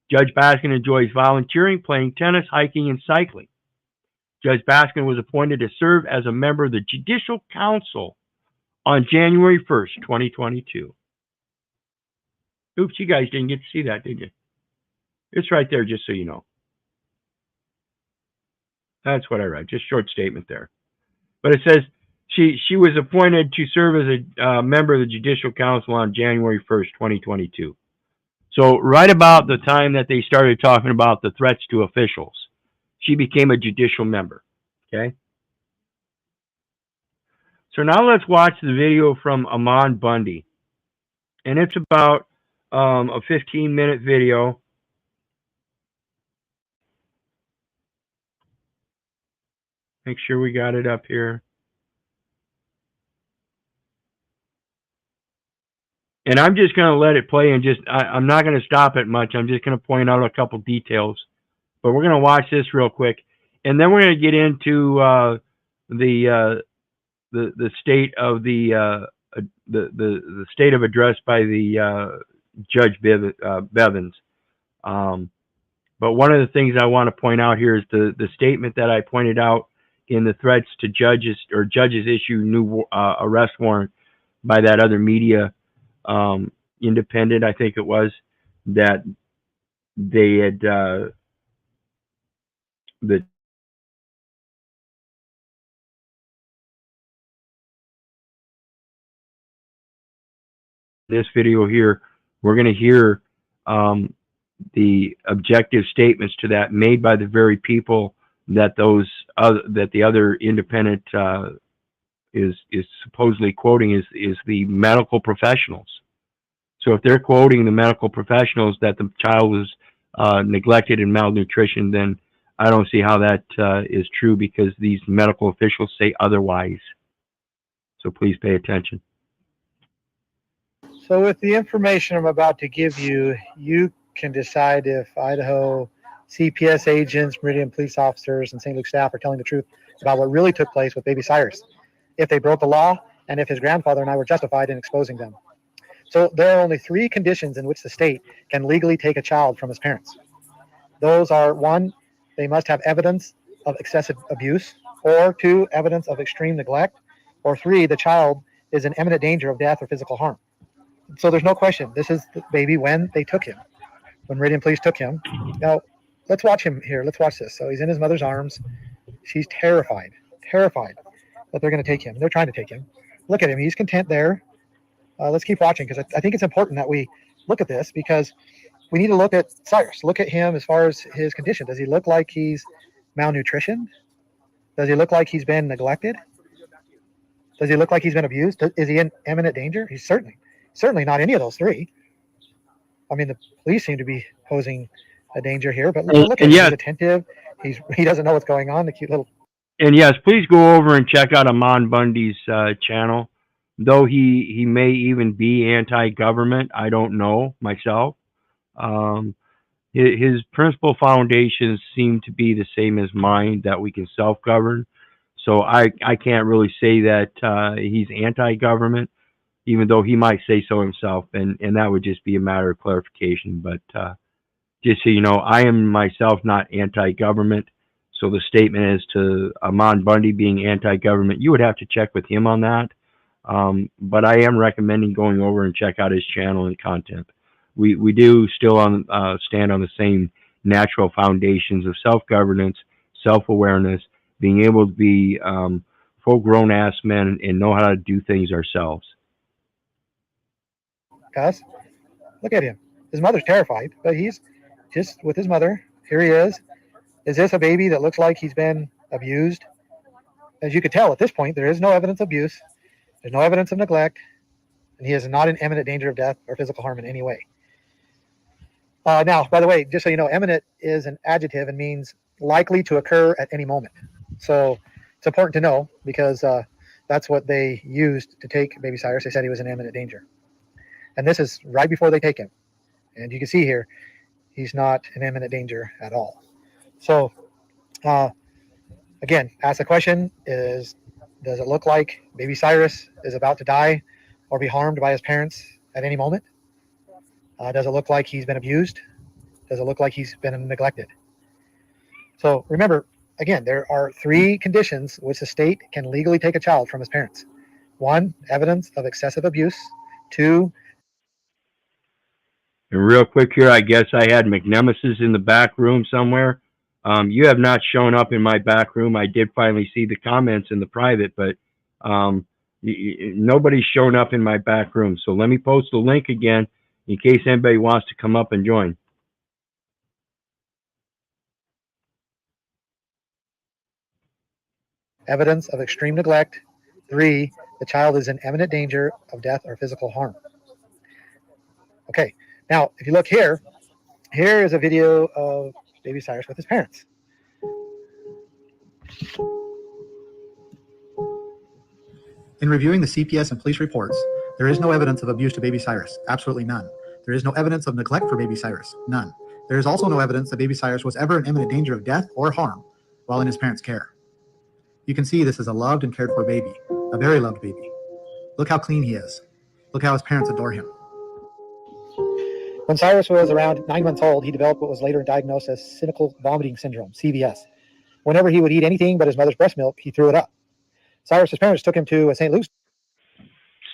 Judge Baskin enjoys volunteering, playing tennis, hiking, and cycling. Judge Baskin was appointed to serve as a member of the Judicial Council on January 1st, 2022. Oops, you guys didn't get to see that, did you? It's right there, just so you know. That's what I write, just short statement there. But it says she was appointed to serve as a member of the Judicial Council on January 1st, 2022. So right about the time that they started talking about the threats to officials, she became a judicial member, okay? So now let's watch the video from Amon Bundy. And it's about a 15-minute video. Make sure we got it up here. And I'm just going to let it play and I'm not going to stop it much. I'm just going to point out a couple details. But we're going to watch this real quick. And then we're going to get into the state of the state of address by the Judge Bevins. But one of the things I want to point out here is the statement that I pointed out in the threats to judges, or judges issue new arrest warrant by that other media independent, I think it was, that they had this video here, we're going to hear the objective statements to that made by the very people that the other independent is supposedly quoting is the medical professionals. So if they're quoting the medical professionals that the child was neglected and malnutrition, then I don't see how that is true, because these medical officials say otherwise. So please pay attention. So with the information I'm about to give you, you can decide if Idaho CPS agents, Meridian police officers, and St. Luke staff are telling the truth about what really took place with baby Cyrus, if they broke the law, and if his grandfather and I were justified in exposing them. So there are only 3 conditions in which the state can legally take a child from his parents. Those are: 1, they must have evidence of excessive abuse, or 2, evidence of extreme neglect, or 3, the child is in imminent danger of death or physical harm. So there's no question, this is the baby when they took him, when Meridian police took him. Now, let's watch him here. Let's watch this. So he's in his mother's arms. She's terrified that they're going to take him. They're trying to take him. Look at him. He's content there. Let's keep watching, because I think it's important that we look at this, because we need to look at Cyrus. Look at him as far as his condition. Does he look like he's malnutrition? Does he look like he's been neglected? Does he look like he's been abused? Is he in imminent danger? He's certainly not any of those 3. I mean, the police seem to be posing a danger here, but look at him. He's attentive. He doesn't know what's going on. The cute little. And yes, please go over and check out Amon Bundy's channel. Though he may even be anti-government, I don't know myself. His principal foundations seem to be the same as mine, that we can self-govern. So I can't really say that he's anti-government, even though he might say so himself, and that would just be a matter of clarification. But just so you know, I am myself not anti-government. So the statement as to Amon Bundy being anti-government, you would have to check with him on that. But I am recommending going over and check out his channel and content. We do still stand on the same natural foundations of self-governance, self-awareness, being able to be full-grown ass men and know how to do things ourselves. Gus, look at him. His mother's terrified, but he's just with his mother. Here he is. Is this a baby that looks like he's been abused? As you could tell at this point, there is no evidence of abuse. There's no evidence of neglect, and he is not in imminent danger of death or physical harm in any way. Now, by the way, just so you know, imminent is an adjective and means likely to occur at any moment. So it's important to know because that's what they used to take baby Cyrus. They said he was in imminent danger. And this is right before they take him. And you can see here, he's not in imminent danger at all. So, again, ask the question is, does it look like baby Cyrus is about to die or be harmed by his parents at any moment? Does it look like he's been abused? Does it look like he's been neglected? So remember, again, there are 3 conditions which the state can legally take a child from his parents. 1, evidence of excessive abuse. 2, and real quick here, I guess I had McNemesis in the back room somewhere. You have not shown up in my back room. I did finally see the comments in the private, but nobody's shown up in my back room. So let me post the link again in case anybody wants to come up and join. evidence of extreme neglect. 3, the child is in imminent danger of death or physical harm. Okay, now if you look here, here is a video of baby Cyrus with his parents. In reviewing the CPS and police reports, there is no evidence of abuse to baby Cyrus, absolutely none. There is no evidence of neglect for baby Cyrus, none. There is also no evidence that baby Cyrus was ever in imminent danger of death or harm while in his parents' care. You can see this is a loved and cared for baby, a very loved baby. Look how clean he is. Look how his parents adore him. When Cyrus was around 9 months old, he developed what was later diagnosed as cynical vomiting syndrome, CVS. Whenever he would eat anything but his mother's breast milk, he threw it up. Cyrus's parents took him to a St. Luke's.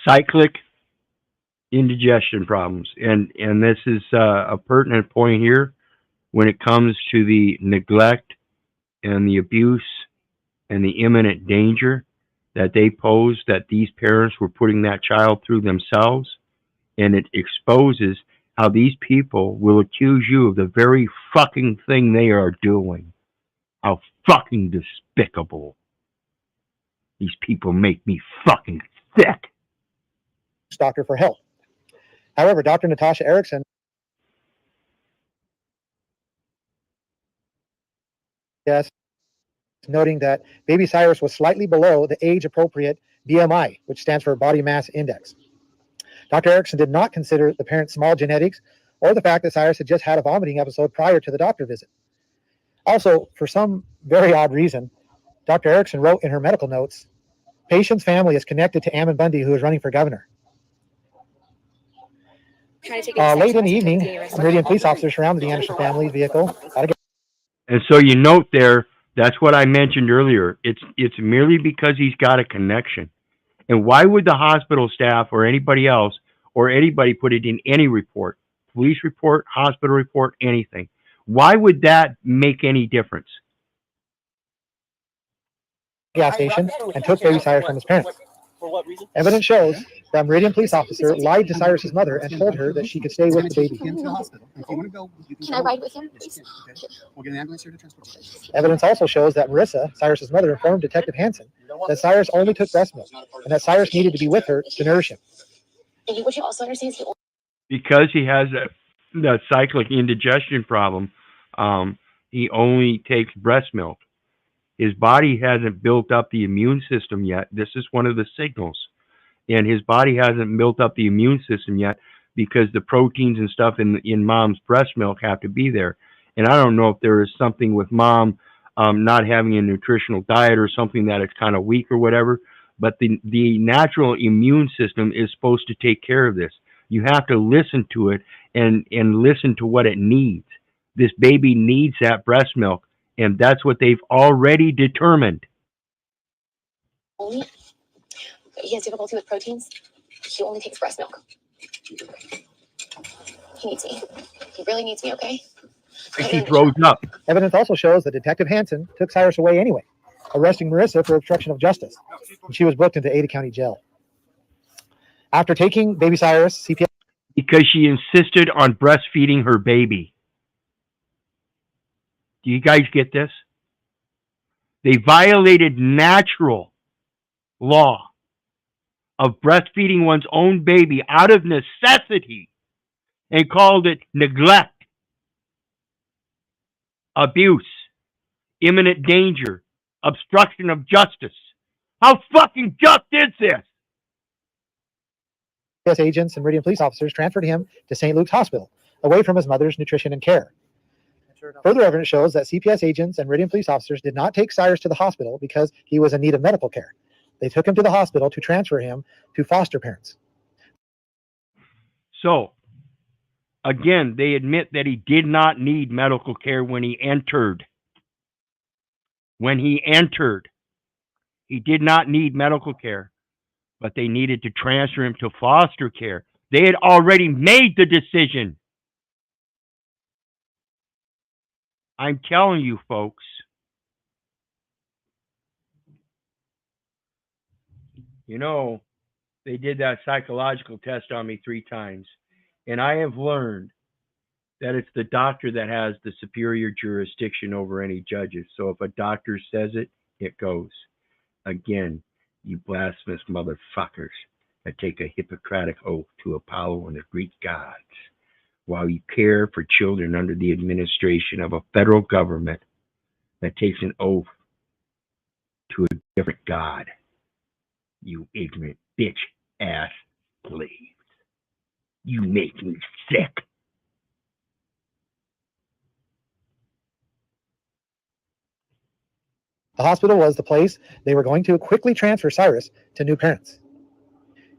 Cyclic indigestion problems. And this is a pertinent point here when it comes to the neglect and the abuse and the imminent danger that they posed, that these parents were putting that child through themselves. And it exposes how these people will accuse you of the very fucking thing they are doing. How fucking despicable. These people make me fucking sick. Doctor for help. However, Dr. Natasha Erickson noting that baby Cyrus was slightly below the age-appropriate BMI, which stands for body mass index. Dr. Erickson did not consider the parents' small genetics or the fact that Cyrus had just had a vomiting episode prior to the doctor visit. Also, for some very odd reason, Dr. Erickson wrote in her medical notes, patient's family is connected to Amon Bundy, who is running for governor. Late in the evening, Meridian police officers surrounded the Anderson family's vehicle. And so you note there, that's what I mentioned earlier. It's merely because he's got a connection. And why would the hospital staff or anybody else or anybody put it in any report? Police report, hospital report, anything. Why would that make any difference? Gas station and took baby Cyrus from his parents. For what reason? Evidence shows that Meridian police officer lied to Cyrus's mother and told her that she could stay with the baby. Can I ride with him, please? We'll get an ambulance here to transport you. Evidence also shows that Marissa, Cyrus's mother, informed Detective Hansen that Cyrus only took breast milk and that Cyrus needed to be with her to nourish him. What you also understand is because he has that cyclic indigestion problem, he only takes breast milk. His body hasn't built up the immune system yet. This is one of the signals. And his body hasn't built up the immune system yet because the proteins and stuff in mom's breast milk have to be there. And I don't know if there is something with mom not having a nutritional diet or something that it's kind of weak or whatever, but the natural immune system is supposed to take care of this. You have to listen to it and listen to what it needs. This baby needs that breast milk, and that's what they've already determined. He has difficulty with proteins. He only takes breast milk. He needs me. He really needs me, okay? She throws up. Evidence also shows that Detective Hansen took Cyrus away anyway, arresting Marissa for obstruction of justice. And she was booked into Ada County Jail. After taking baby Cyrus, CPS Because she insisted on breastfeeding her baby. Do you guys get this? They violated natural law of breastfeeding one's own baby out of necessity and called it neglect, abuse, imminent danger, obstruction of justice. How fucking just is this? agents and Meridian police officers transferred him to St. Luke's Hospital, away from his mother's nutrition and care. Further evidence shows that CPS agents and Meridian police officers did not take Cyrus to the hospital because he was in need of medical care. They took him to the hospital to transfer him to foster parents. So, again, they admit that he did not need medical care when he entered. When he entered, he did not need medical care, but they needed to transfer him to foster care. They had already made the decision. I'm telling you, folks. You know, they did that psychological test on me 3 times, and I have learned that it's the doctor that has the superior jurisdiction over any judges. So if a doctor says it, it goes. Again, you blasphemous motherfuckers that take a Hippocratic oath to Apollo and the Greek gods, while you care for children under the administration of a federal government that takes an oath to a different god. You ignorant bitch ass slaves. You make me sick. The hospital was the place they were going to quickly transfer Cyrus to new parents.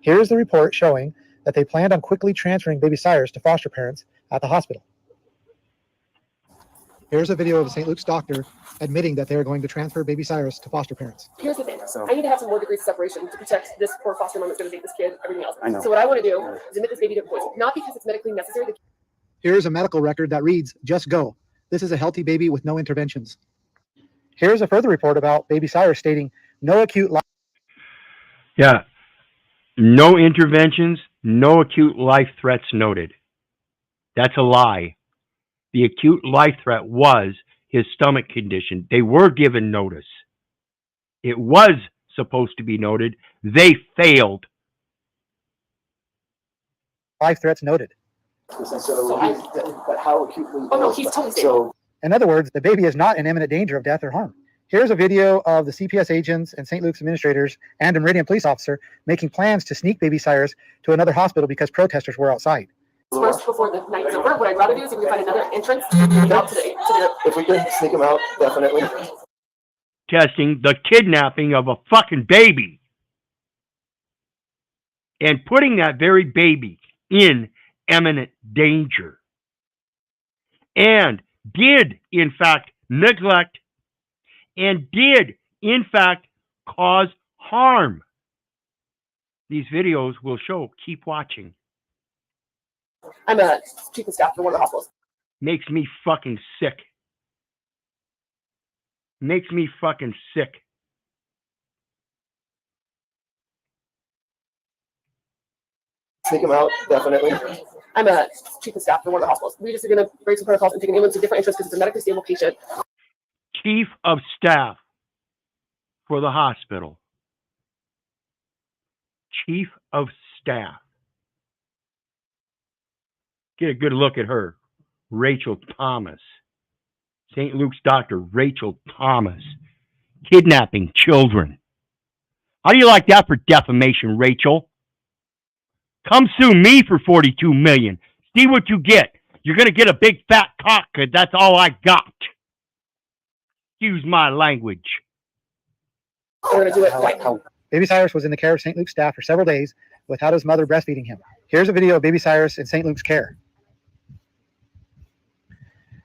Here's the report showing that they planned on quickly transferring baby Cyrus to foster parents at the hospital. Here's a video of a St. Luke's doctor admitting that they are going to transfer baby Cyrus to foster parents. Here's the thing. I need to have some more degrees of separation to protect this poor foster mom that's going to take this kid, everything else. So what I want to do is admit this baby to poison. Not because it's medically necessary. Here's a medical record that reads, "Just go. This is a healthy baby with no interventions." Here's a further report about baby Cyrus stating, "No acute life." Yeah. No interventions, no acute life threats noted. That's a lie. The acute life threat was his stomach condition. They were given notice. It was supposed to be noted. They failed. Life threats noted. But how acutely? Oh no, he's totally stable. In other words, the baby is not in imminent danger of death or harm. Here's a video of the CPS agents and St. Luke's administrators and a Meridian police officer making plans to sneak baby Cyrus to another hospital because protesters were outside. First, before the night is over, what I'd rather do is if we can find another entrance out to the If we can sneak him out, definitely. Testing the kidnapping of a fucking baby and putting that very baby in imminent danger, and did in fact neglect and did in fact cause harm. These videos will show. Keep watching. I'm a chief of staff for one of the hospitals. Makes me fucking sick. Makes me fucking sick. Sneak him out, definitely. I'm a chief of staff for one of the hospitals. We just are going to break some protocols and take an ambulance to different entrance because it's a medically stable patient. Chief of staff for the hospital. Chief of staff. Get a good look at her. Rachel Thomas. St. Luke's doctor, Rachel Thomas. Kidnapping children. How do you like that for defamation, Rachel? Come sue me for $42 million. See what you get. You're going to get a big fat cock because that's all I got. Excuse my language. We're going to do it right now. Baby Cyrus was in the care of St. Luke's staff for several days without his mother breastfeeding him. Here's a video of baby Cyrus in St. Luke's care.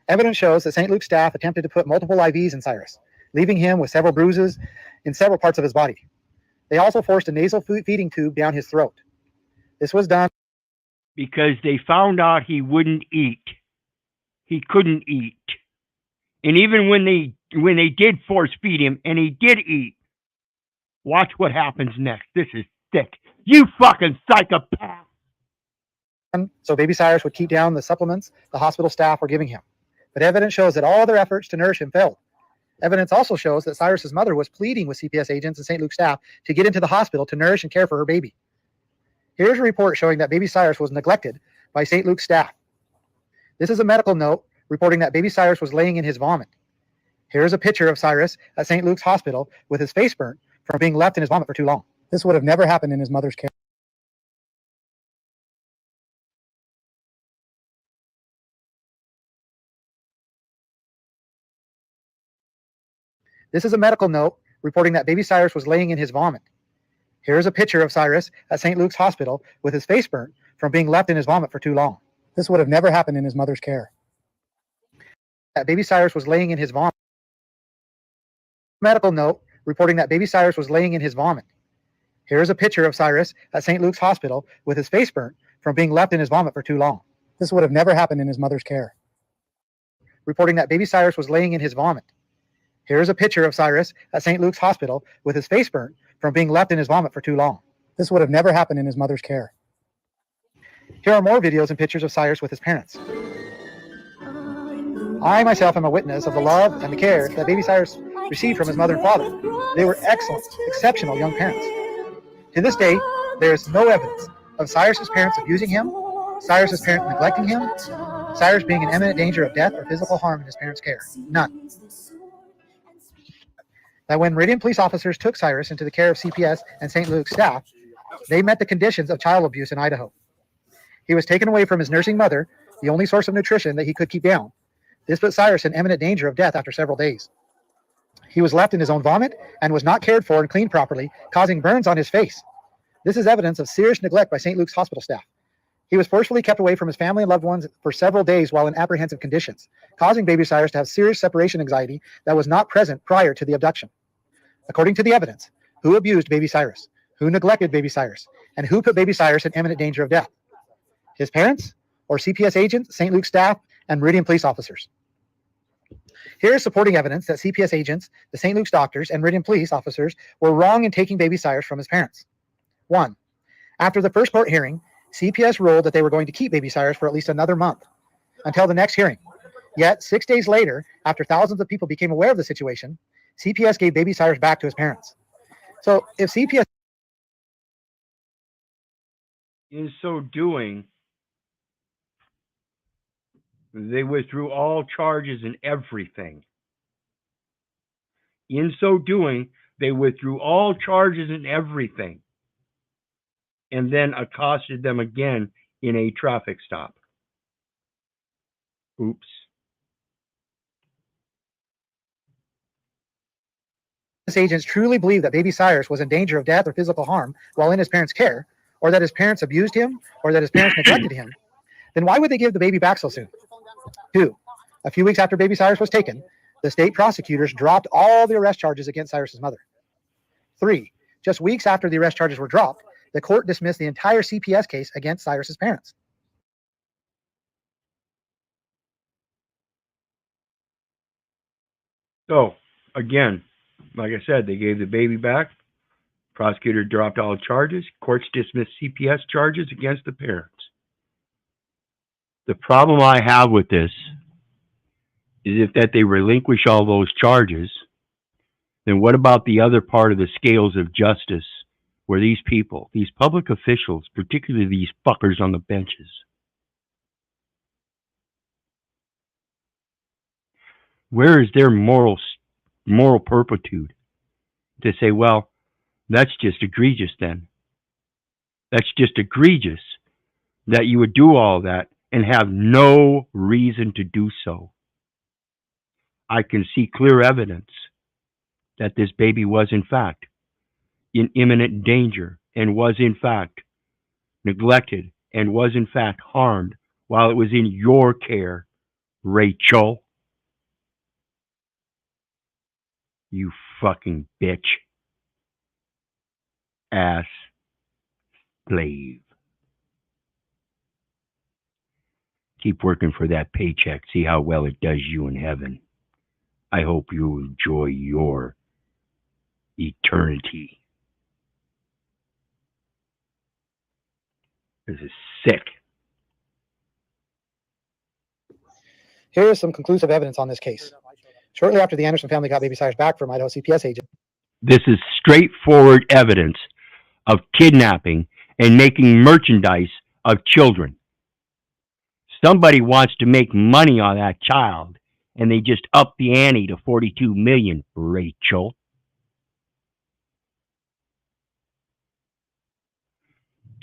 Evidence shows that St. Luke's staff attempted to put multiple IVs in Cyrus, leaving him with several bruises in several parts of his body. They also forced a nasal feeding tube down his throat. This was done because they found out he wouldn't eat. He couldn't eat. And even when they did force feed him and he did eat, watch what happens next. This is sick. You fucking psychopath. so baby Cyrus would keep down the supplements the hospital staff were giving him. But evidence shows that all other efforts to nourish him failed. Evidence also shows that Cyrus's mother was pleading with CPS agents and St. Luke staff to get into the hospital to nourish and care for her baby. Here's a report showing that baby Cyrus was neglected by St. Luke staff. This is a medical note reporting that baby Cyrus was laying in his vomit. Here's a picture of Cyrus at St. Luke's hospital with his face burnt from being left in his vomit for too long. This would have never happened in his mother's care. This is a medical note reporting that baby Cyrus was laying in his vomit. Here's a picture of Cyrus at St. Luke's hospital with his face burnt from being left in his vomit for too long. This would have never happened in his mother's care. That baby Cyrus was laying in his vomit. Medical note reporting that baby Cyrus was laying in his vomit. Here's a picture of Cyrus at St. Luke's hospital with his face burnt from being left in his vomit for too long. This would have never happened in his mother's care. Reporting that baby Cyrus was laying in his vomit. Here's a picture of Cyrus at St. Luke's hospital with his face burnt from being left in his vomit for too long. This would have never happened in his mother's care. Here are more videos and pictures of Cyrus with his parents. I myself am a witness of the love and the care that baby Cyrus received from his mother and father. They were excellent, exceptional young parents. To this day, there is no evidence of Cyrus's parents abusing him, Cyrus's parents neglecting him, Cyrus being in imminent danger of death or physical harm in his parents' care. None. That when Meridian police officers took Cyrus into the care of CPS and St. Luke's staff, they met the conditions of child abuse in Idaho. He was taken away from his nursing mother, the only source of nutrition that he could keep down. This put Cyrus in imminent danger of death after several days. He was left in his own vomit and was not cared for and cleaned properly, causing burns on his face. This is evidence of serious neglect by St. Luke's hospital staff. He was forcefully kept away from his family and loved ones for several days while in apprehensive conditions, causing baby Cyrus to have serious separation anxiety that was not present prior to the abduction. According to the evidence, who abused baby Cyrus, who neglected baby Cyrus, and who put baby Cyrus in imminent danger of death? His parents, or CPS agents, St. Luke staff, and Meridian police officers? Here is supporting evidence that CPS agents, the St. Luke's doctors, and Meridian police officers were wrong in taking baby Cyrus from his parents. 1. After the first court hearing, CPS ruled that they were going to keep baby Cyrus for at least another month, until the next hearing. Yet, 6 days later, after thousands of people became aware of the situation, CPS gave baby Cyrus back to his parents. So, if CPS... In so doing, they withdrew all charges and everything. In so doing, they withdrew all charges and everything, and then accosted them again in a traffic stop. Oops. agents truly believed that baby Cyrus was in danger of death or physical harm while in his parents' care, or that his parents abused him, or that his parents neglected him, then why would they give the baby back so soon? 2. A few weeks after baby Cyrus was taken, the state prosecutors dropped all the arrest charges against Cyrus's mother. 3. Just weeks after the arrest charges were dropped, the court dismissed the entire CPS case against Cyrus's parents. So, again, like I said, they gave the baby back. Prosecutor dropped all charges. Courts dismissed CPS charges against the parents. The problem I have with this is if that they relinquish all those charges, then what about the other part of the scales of justice where these people, these public officials, particularly these fuckers on the benches, where is their moral turpitude to say, well, that's just egregious then. That's just egregious that you would do all that and have no reason to do so. I can see clear evidence that this baby was in fact in imminent danger and was in fact neglected and was in fact harmed while it was in your care, Rachel. You fucking bitch. ass slave. Keep working for that paycheck. See how well it does you in heaven. I hope you enjoy your eternity. This is sick. Here is some conclusive evidence on this case. Shortly after the Anderson family got baby Cyrus back from Idaho CPS agent. This is straightforward evidence of kidnapping and making merchandise of children. Somebody wants to make money on that child, and they just up the ante to $42 million, Rachel.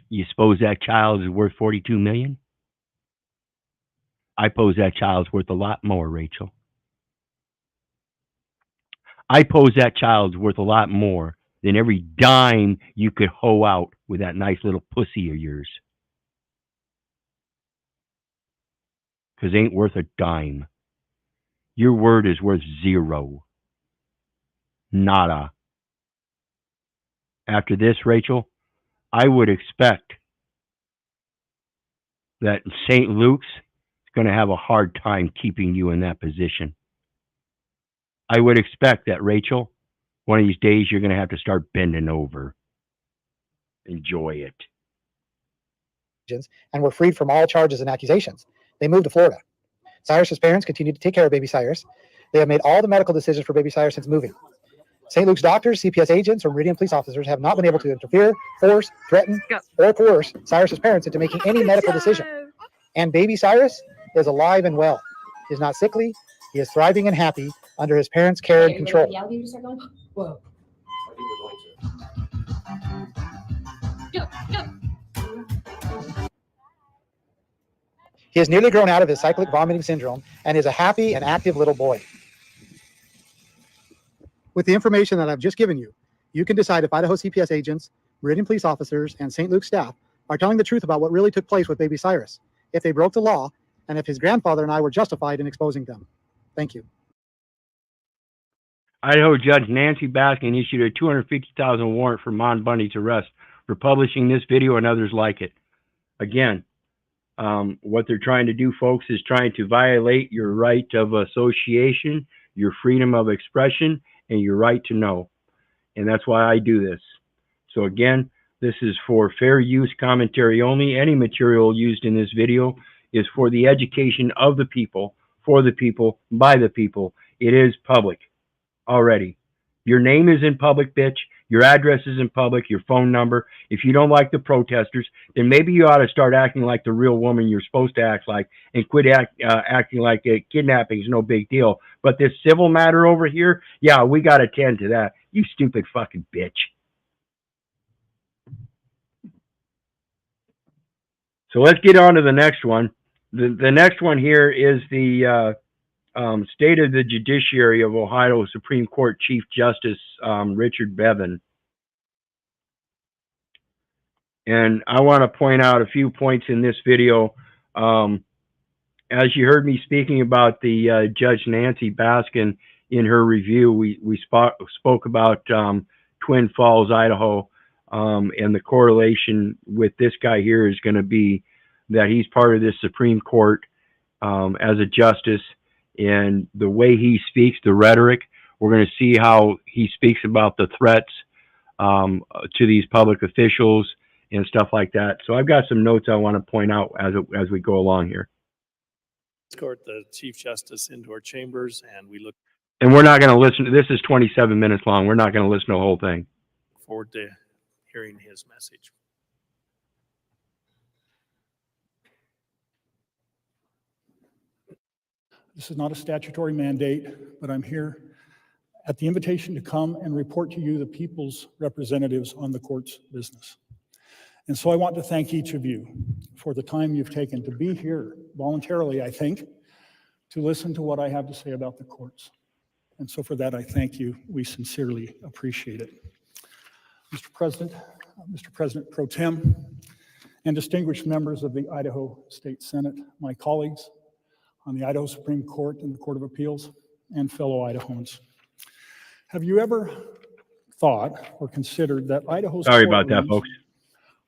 You suppose that child is worth $42 million? I suppose that child's worth a lot more, Rachel. I suppose that child's worth a lot more than every dime you could hoe out with that nice little pussy of yours. Because it ain't worth a dime. Your word is worth zero. Nada. After this, Rachel, I would expect that St. Luke's is going to have a hard time keeping you in that position. I would expect that, Rachel, one of these days you're going to have to start bending over. Enjoy it. And were freed from all charges and accusations. They moved to Florida. Cyrus's parents continued to take care of baby Cyrus. They have made all the medical decisions for baby Cyrus since moving. St. Luke's doctors, CPS agents, or Meridian police officers have not been able to interfere, force, threaten, or coerce Cyrus's parents into making any medical decision. And baby Cyrus is alive and well. He is not sickly. He is thriving and happy under his parents' care and control. Whoa. He has nearly grown out of his cyclic vomiting syndrome and is a happy and active little boy. With the information that I've just given you, you can decide if Idaho CPS agents, Meridian police officers, and St. Luke's staff are telling the truth about what really took place with baby Cyrus, if they broke the law, and if his grandfather and I were justified in exposing them. Thank you. Idaho Judge Nancy Baskin issued a $250,000 warrant for Amon Bundy's arrest for publishing this video and others like it. Again, what they're trying to do, folks, is trying to violate your right of association, your freedom of expression, and your right to know. And that's why I do this. So again, this is for fair use commentary only. Any material used in this video is for the education of the people, for the people, by the people. It is public already. Your name is in public, bitch. Your address is in public, your phone number. If you don't like the protesters, then maybe you ought to start acting like the real woman you're supposed to act like and quit acting like kidnapping is no big deal. But this civil matter over here, yeah, we got to tend to that. You stupid fucking bitch. So let's get on to the next one. The next one here is the State of the Judiciary of Ohio Supreme Court Chief Justice Richard Bevin. And I want to point out a few points in this video. As you heard me speaking about the Judge Nancy Baskin in her review, we spoke about Twin Falls, Idaho, and the correlation with this guy here is going to be that he's part of this Supreme Court as a justice. And the way he speaks, the rhetoric, we're going to see how he speaks about the threats to these public officials and stuff like that. So I've got some notes I want to point out as we go along here. Escort the Chief Justice into our chambers, and we look And we're not going to listen. This is 27 minutes long. We're not going to listen to the whole thing. forward to hearing his message. This is not a statutory mandate, but I'm here at the invitation to come and report to you, the people's representatives, on the court's business. And so I want to thank each of you for the time you've taken to be here voluntarily, I think, to listen to what I have to say about the courts. And so for that, I thank you. We sincerely appreciate it. Mr. President Pro Tem, and distinguished members of the Idaho State Senate, my colleagues on the Idaho Supreme Court and the Court of Appeals, and fellow Idahoans. Have you ever thought or considered that Idaho's Sorry about that, courtrooms folks.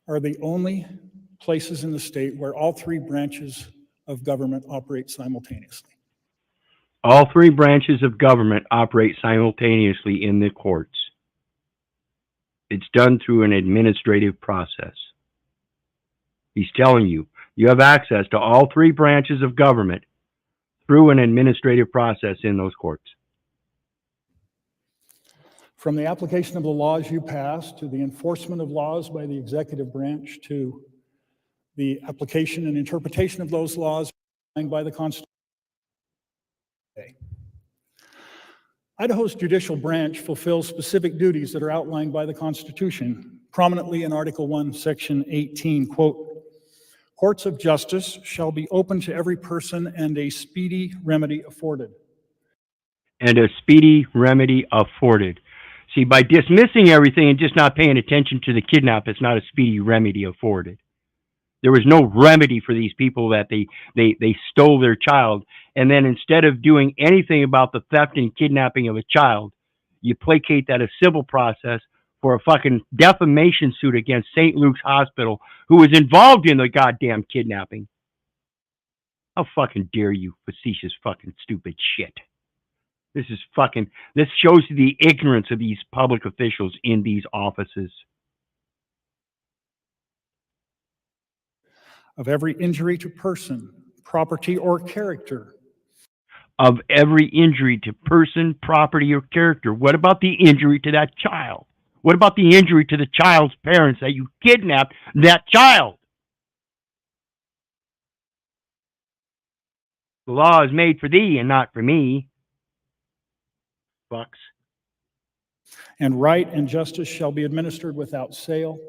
are the only places in the state where all three branches of government operate simultaneously. All three branches of government operate simultaneously in the courts. It's done through an administrative process. He's telling you, you have access to all three branches of government through an administrative process in those courts. From the application of the laws you pass to the enforcement of laws by the executive branch to the application and interpretation of those laws by the Constitution. Idaho's judicial branch fulfills specific duties that are outlined by the Constitution, prominently in Article 1, Section 18, quote, "Courts of justice shall be open to every person and a speedy remedy afforded." And a speedy remedy afforded. See, by dismissing everything and just not paying attention to the kidnap, it's not a speedy remedy afforded. There was no remedy for these people that they stole their child. And then instead of doing anything about the theft and kidnapping of a child, you placate that as civil process for a fucking defamation suit against St. Luke's Hospital, who was involved in the goddamn kidnapping. How fucking dare you, facetious fucking stupid shit. This shows you the ignorance of these public officials in these offices. Of every injury to person, property, or character. Of every injury to person, property, or character. What about the injury to that child? What about the injury to the child's parents that you kidnapped that child? The law is made for thee and not for me. Fucks. And right and justice shall be administered without sale,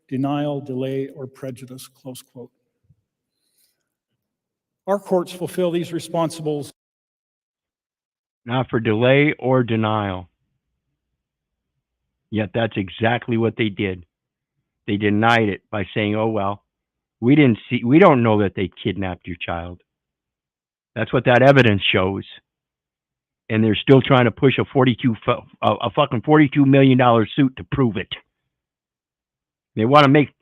denial, delay, or prejudice, close quote. Our courts fulfill these responsibilities. Not for delay or denial. Yet that's exactly what they did. They denied it by saying, oh, well, we don't know that they kidnapped your child. That's what that evidence shows. And they're still trying to push a fucking $42 million suit to prove it. They want to make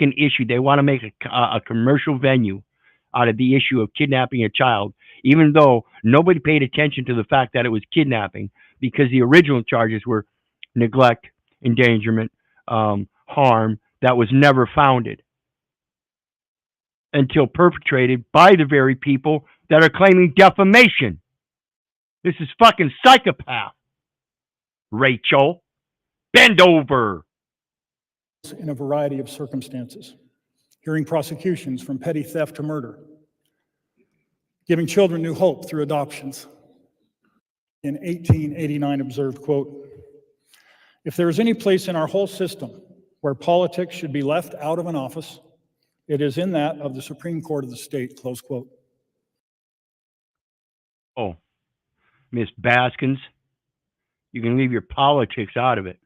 an issue. They want to make a commercial venue out of the issue of kidnapping a child, even though nobody paid attention to the fact that it was kidnapping, because the original charges were neglect, endangerment, harm that was never founded until perpetrated by the very people that are claiming defamation. This is fucking psychopath. Rachel, bend over. In a variety of circumstances, hearing prosecutions from petty theft to murder, giving children new hope through adoptions. In 1889 observed, quote, "If there is any place in our whole system where politics should be left out of an office, it is in that of the Supreme Court of the state," close quote. Oh, Miss Baskins, you can leave your politics out of it.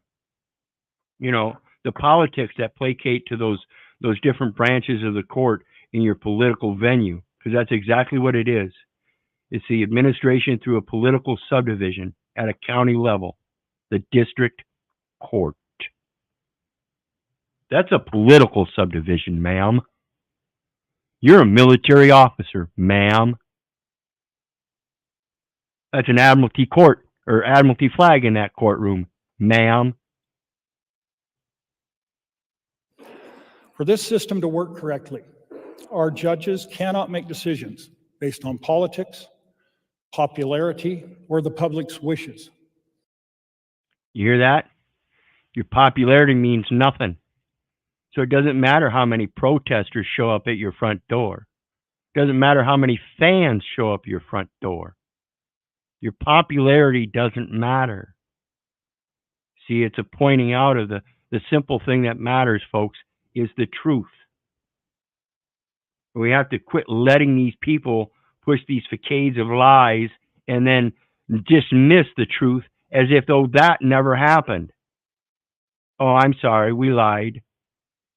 You know, the politics that placate to those different branches of the court in your political venue, because that's exactly what it is. It's the administration through a political subdivision at a county level, the district court. That's a political subdivision, ma'am. You're a military officer, ma'am. That's an admiralty court or admiralty flag in that courtroom, ma'am. For this system to work correctly, our judges cannot make decisions based on politics, popularity, or the public's wishes. You hear that? Your popularity means nothing. So it doesn't matter how many protesters show up at your front door. It doesn't matter how many fans show up at your front door. Your popularity doesn't matter. See, it's a pointing out of the simple thing that matters, folks, is the truth. We have to quit letting these people push these facades of lies and then dismiss the truth as if though that never happened. Oh, I'm sorry, we lied,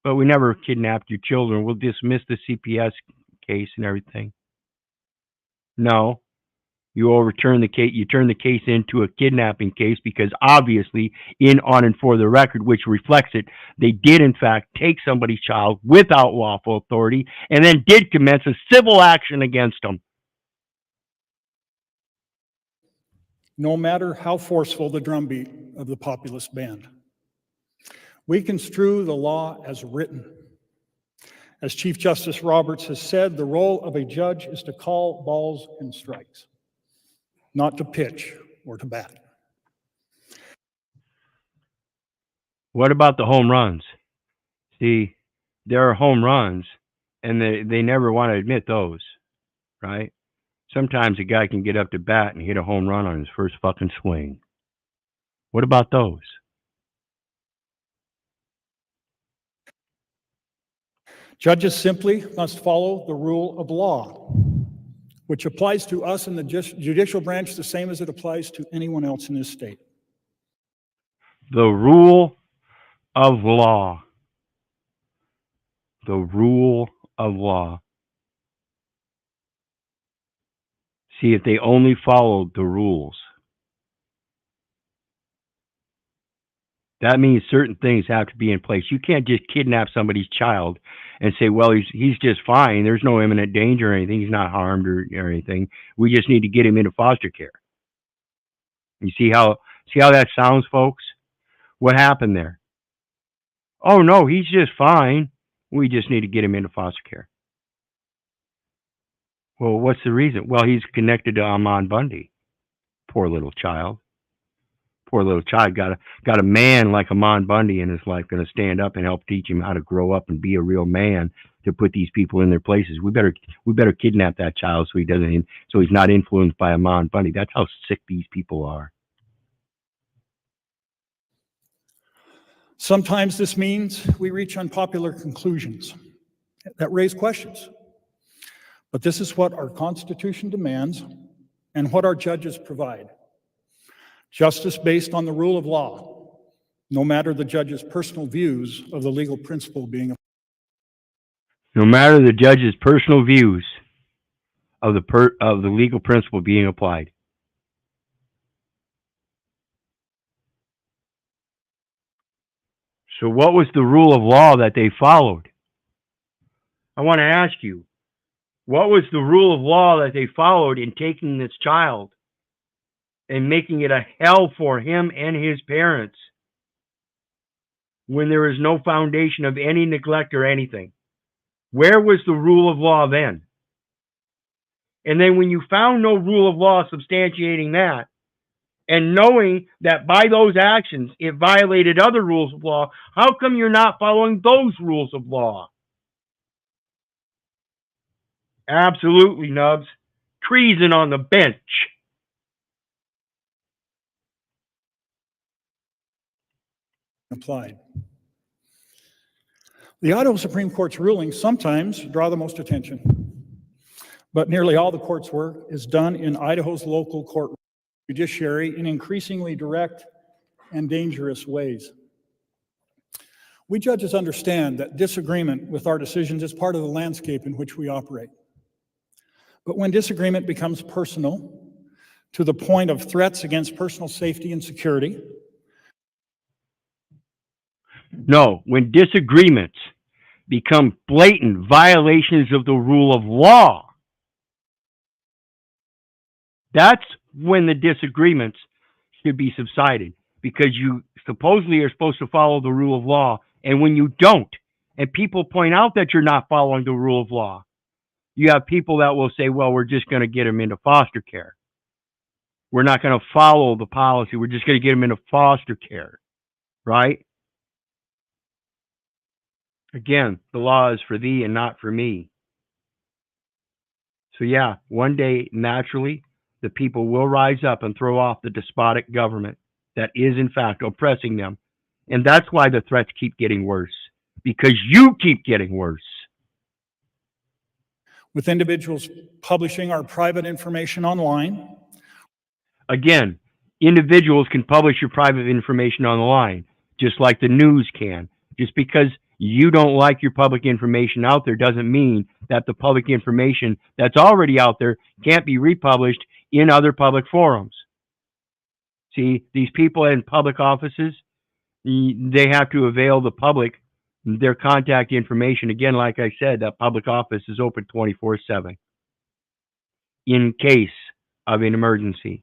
but we never kidnapped your children. We'll dismiss the CPS case and everything. No, You overturn the case, you turn the case into a kidnapping case because obviously, in, on, and for the record, which reflects it, they did in fact take somebody's child without lawful authority and then did commence a civil action against them. No matter how forceful the drumbeat of the populist band, we construe the law as written. As Chief Justice Roberts has said, the role of a judge is to call balls and strikes, not to pitch or to bat. What about the home runs? See, there are home runs, and they never want to admit those, right? Sometimes a guy can get up to bat and hit a home run on his first fucking swing. What about those? Judges simply must follow the rule of law, which applies to us in the judicial branch the same as it applies to anyone else in this state. The rule of law. The rule of law. See, if they only followed the rules, that means certain things have to be in place. You can't just kidnap somebody's child and say, well, he's just fine. There's no imminent danger or anything. He's not harmed or anything. We just need to get him into foster care. You see how that sounds, folks? What happened there? Oh, no, he's just fine. We just need to get him into foster care. Well, what's the reason? Well, he's connected to Amon Bundy. Poor little child. Poor little child got a man like Amon Bundy in his life, going to stand up and help teach him how to grow up and be a real man to put these people in their places. We better kidnap that child so he's not influenced by Amon Bundy. That's how sick these people are. Sometimes this means we reach unpopular conclusions that raise questions. But this is what our Constitution demands and what our judges provide. Justice based on the rule of law, no matter the judge's personal views of the legal principle being applied. No matter the judge's personal views of the legal principle being applied. So what was the rule of law that they followed? I want to ask you, what was the rule of law that they followed in taking this child and making it a hell for him and his parents when there is no foundation of any neglect or anything? Where was the rule of law then? And then when you found no rule of law substantiating that, and knowing that by those actions it violated other rules of law, how come you're not following those rules of law? Absolutely, Nubs. Treason on the bench. Applied. The Idaho Supreme Court's rulings sometimes draw the most attention, but nearly all the court's work is done in Idaho's local court judiciary in increasingly direct and dangerous ways. We judges understand that disagreement with our decisions is part of the landscape in which we operate. But when disagreement becomes personal, to the point of threats against personal safety and security. No, when disagreements become blatant violations of the rule of law, that's when the disagreements should be subsided, because you supposedly are supposed to follow the rule of law, and when you don't, and people point out that you're not following the rule of law, you have people that will say, well, we're just going to get him into foster care. We're not going to follow the policy. We're just going to get him into foster care, right? Again, the law is for thee and not for me. So yeah, one day, naturally, the people will rise up and throw off the despotic government that is, in fact, oppressing them. And that's why the threats keep getting worse, because you keep getting worse. With individuals publishing our private information online. Again, individuals can publish your private information online, just like the news can. Just because you don't like your public information out there doesn't mean that the public information that's already out there can't be republished in other public forums. See, these people in public offices, they have to avail the public their contact information. Again, like I said, that public office is open 24/7 in case of an emergency.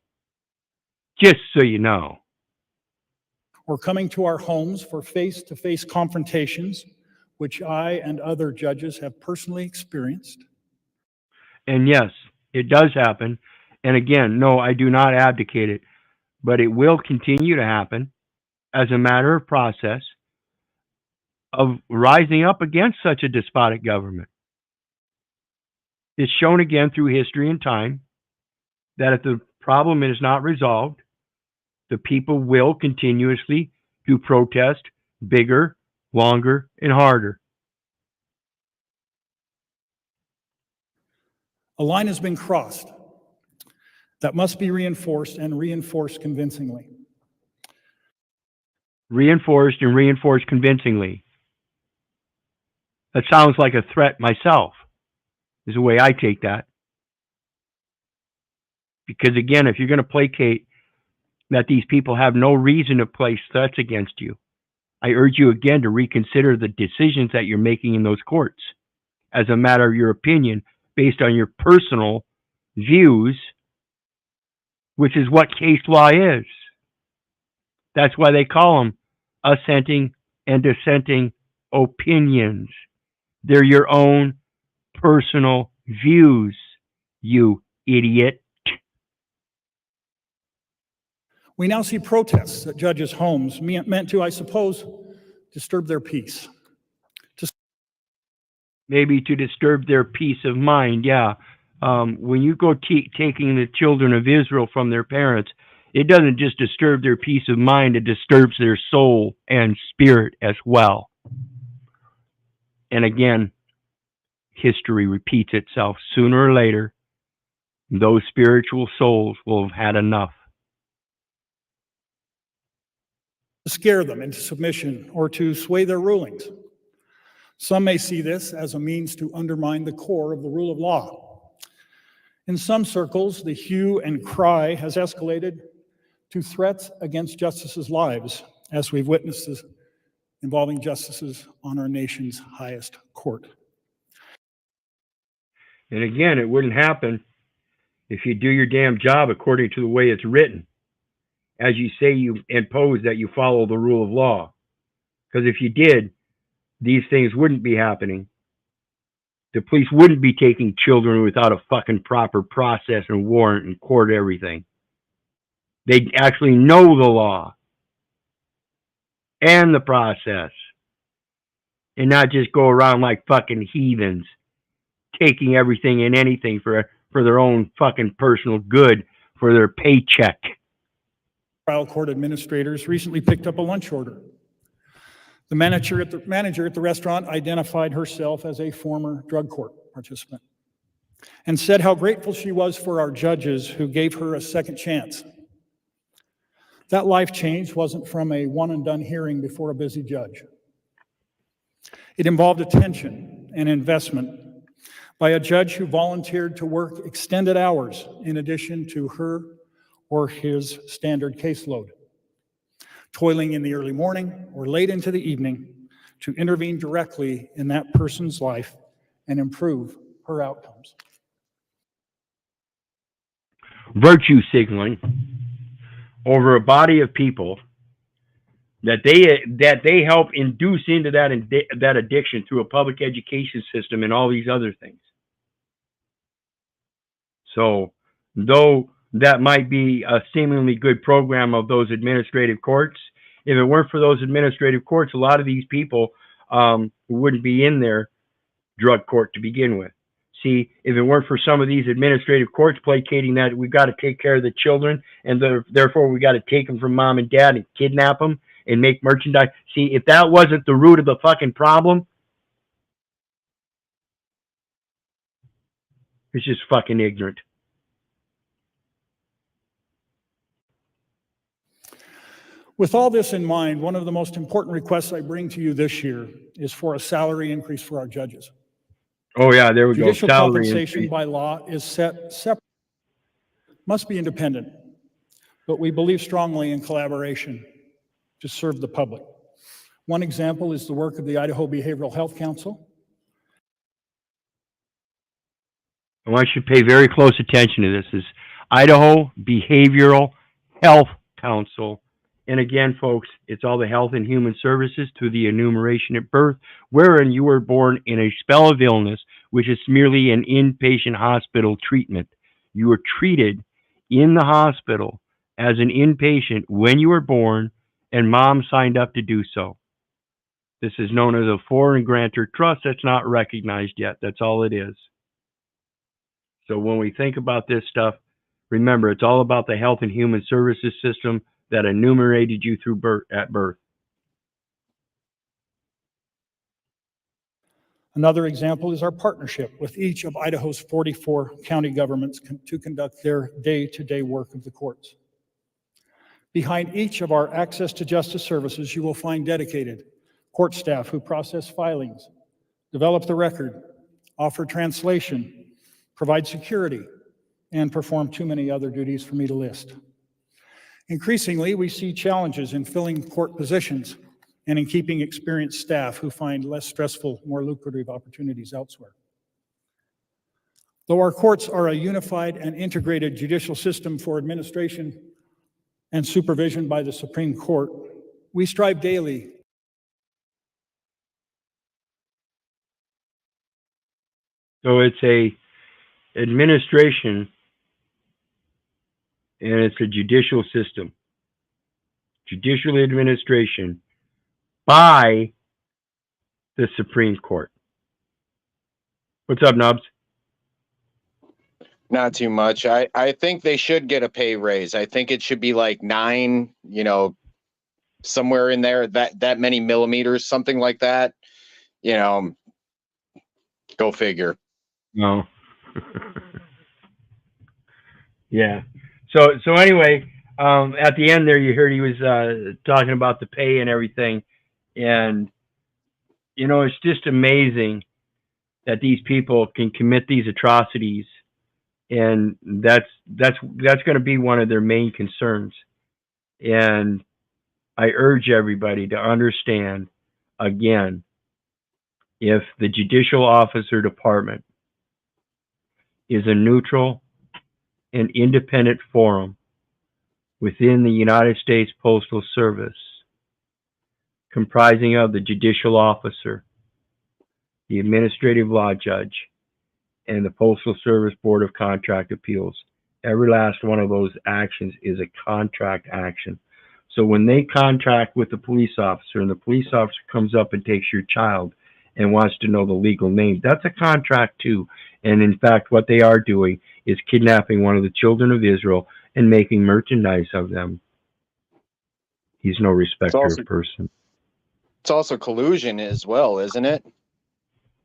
Just so you know. Or coming to our homes for face-to-face confrontations, which I and other judges have personally experienced. And yes, it does happen. And again, no, I do not abdicate it, but it will continue to happen as a matter of process of rising up against such a despotic government. It's shown again through history and time that if the problem is not resolved, the people will continuously do protest bigger, longer, and harder. A line has been crossed that must be reinforced and reinforced convincingly. Reinforced and reinforced convincingly. That sounds like a threat myself, is the way I take that. Because again, if you're going to placate that these people have no reason to place threats against you, I urge you again to reconsider the decisions that you're making in those courts as a matter of your opinion based on your personal views, which is what case law is. That's why they call them assenting and dissenting opinions. They're your own personal views, you idiot. We now see protests at judges' homes meant to, I suppose, disturb their peace. Maybe to disturb their peace of mind, yeah. When you go taking the children of Israel from their parents, it doesn't just disturb their peace of mind, it disturbs their soul and spirit as well. And again, history repeats itself. Sooner or later, those spiritual souls will have had enough. To scare them into submission or to sway their rulings. Some may see this as a means to undermine the core of the rule of law. In some circles, the hue and cry has escalated to threats against justices' lives, as we've witnessed this involving justices on our nation's highest court. And again, it wouldn't happen if you do your damn job according to the way it's written. As you say, you impose that you follow the rule of law. Because if you did, these things wouldn't be happening. The police wouldn't be taking children without a fucking proper process and warrant and court everything. They actually know the law and the process, and not just go around like fucking heathens, taking everything and anything for their own fucking personal good, for their paycheck. Trial court administrators recently picked up a lunch order. The manager at the restaurant identified herself as a former drug court participant and said how grateful she was for our judges who gave her a second chance. That life change wasn't from a one-and-done hearing before a busy judge. It involved attention and investment by a judge who volunteered to work extended hours in addition to her or his standard caseload, toiling in the early morning or late into the evening to intervene directly in that person's life and improve her outcomes. Virtue signaling over a body of people that they help induce into that addiction through a public education system and all these other things. So, though that might be a seemingly good program of those administrative courts, if it weren't for those administrative courts, a lot of these people wouldn't be in their drug court to begin with. See, if it weren't for some of these administrative courts placating that we've got to take care of the children and therefore we got to take them from mom and dad and kidnap them and make merchandise. See, if that wasn't the root of the fucking problem, it's just fucking ignorant. With all this in mind, one of the most important requests I bring to you this year is for a salary increase for our judges. Oh yeah, there we go. Judicial Salary compensation increase. by law is set separate must be independent, but we believe strongly in collaboration to serve the public. One example is the work of the Idaho Behavioral Health Council. I want you to pay very close attention to this. This is Idaho Behavioral Health Council. And again, folks, it's all the Health and Human Services through the enumeration at birth, wherein you were born in a spell of illness, which is merely an inpatient hospital treatment. You were treated in the hospital as an inpatient when you were born, and mom signed up to do so. This is known as a foreign grantor trust that's not recognized yet. That's all it is. So when we think about this stuff, remember, it's all about the Health and Human Services system that enumerated you through birth, at birth. Another example is our partnership with each of Idaho's 44 county governments to conduct their day-to-day work of the courts. Behind each of our access to justice services, you will find dedicated court staff who process filings, develop the record, offer translation, provide security, and perform too many other duties for me to list. Increasingly, we see challenges in filling court positions and in keeping experienced staff who find less stressful, more lucrative opportunities elsewhere. Though our courts are a unified and integrated judicial system for administration and supervision by the Supreme Court, we strive daily So it's a administration and it's a judicial system. Judicial administration by the Supreme Court. What's up, Nubs? Not too much. I think they should get a pay raise. I think it should be like 9, somewhere in there, that many millimeters, something like that. Go figure. No. Yeah. So anyway, at the end there, you heard he was talking about the pay and everything, and it's just amazing that these people can commit these atrocities, and that's going to be one of their main concerns. And I urge everybody to understand, again, if the Judicial Officer Department is a neutral and independent forum within the United States Postal Service, comprising of the judicial officer, the administrative law judge, and the Postal Service Board of Contract Appeals. Every last one of those actions is a contract action. So when they contract with the police officer and the police officer comes up and takes your child and wants to know the legal name, that's a contract too. And in fact, what they are doing is kidnapping one of the children of Israel and making merchandise of them. He's no respecter of person. It's also collusion as well, isn't it?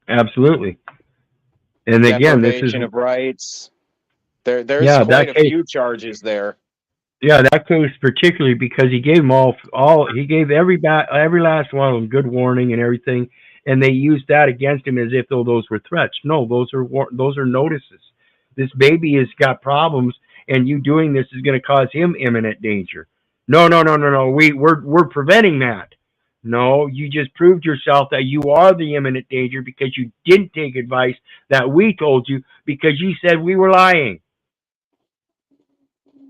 Absolutely. And again, this is deprivation of rights. There's quite a few charges there. Yeah, that case particularly because he gave them he gave every last one of them good warning and everything, and they used that against him as if those were threats. No, those are notices. This baby has got problems, and you doing this is going to cause him imminent danger. No. We're preventing that. No, you just proved yourself that you are the imminent danger because you didn't take advice that we told you because you said we were lying.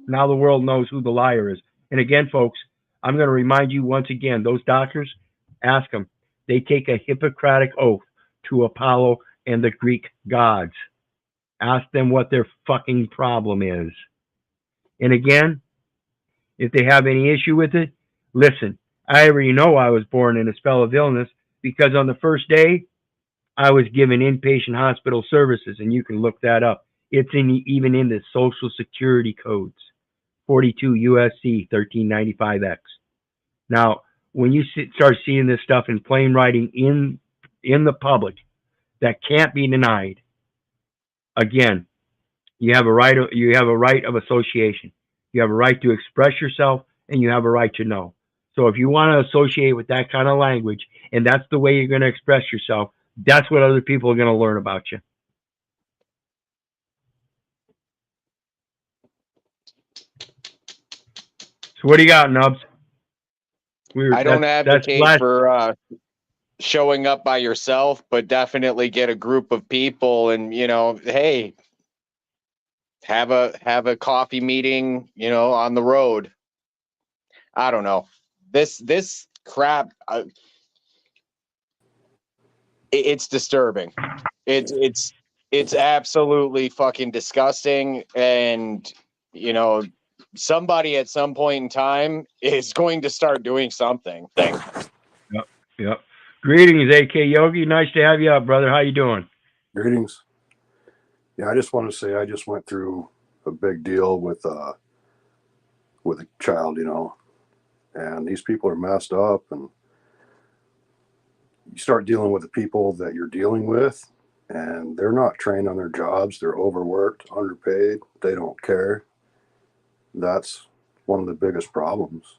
Now the world knows who the liar is. And again, folks, I'm going to remind you once again, those doctors, ask them. They take a Hippocratic oath to Apollo and the Greek gods. Ask them what their fucking problem is. And again, if they have any issue with it, listen, I already know I was born in a spell of illness because on the first day, I was given inpatient hospital services, and you can look that up. It's even in the Social Security codes, 42 USC 1395X. Now, when you start seeing this stuff in plain writing in the public, that can't be denied. Again, you have a right of association. You have a right to express yourself, and you have a right to know. So if you want to associate with that kind of language, and that's the way you're going to express yourself, that's what other people are going to learn about you. So what do you got, Nubs? I don't that's advocate last. for showing up by yourself, but definitely get a group of people and, hey, have a coffee meeting, on the road. I don't know. This crap, it's disturbing. It's absolutely fucking disgusting. And, somebody at some point in time is going to start doing something. Yep. Greetings, AK Yogi. Nice to have you up, brother. How you doing? Greetings. Yeah, I just want to say I just went through a big deal with a child, and these people are messed up, and you start dealing with the people that you're dealing with, and they're not trained on their jobs. They're overworked, underpaid. They don't care. That's one of the biggest problems.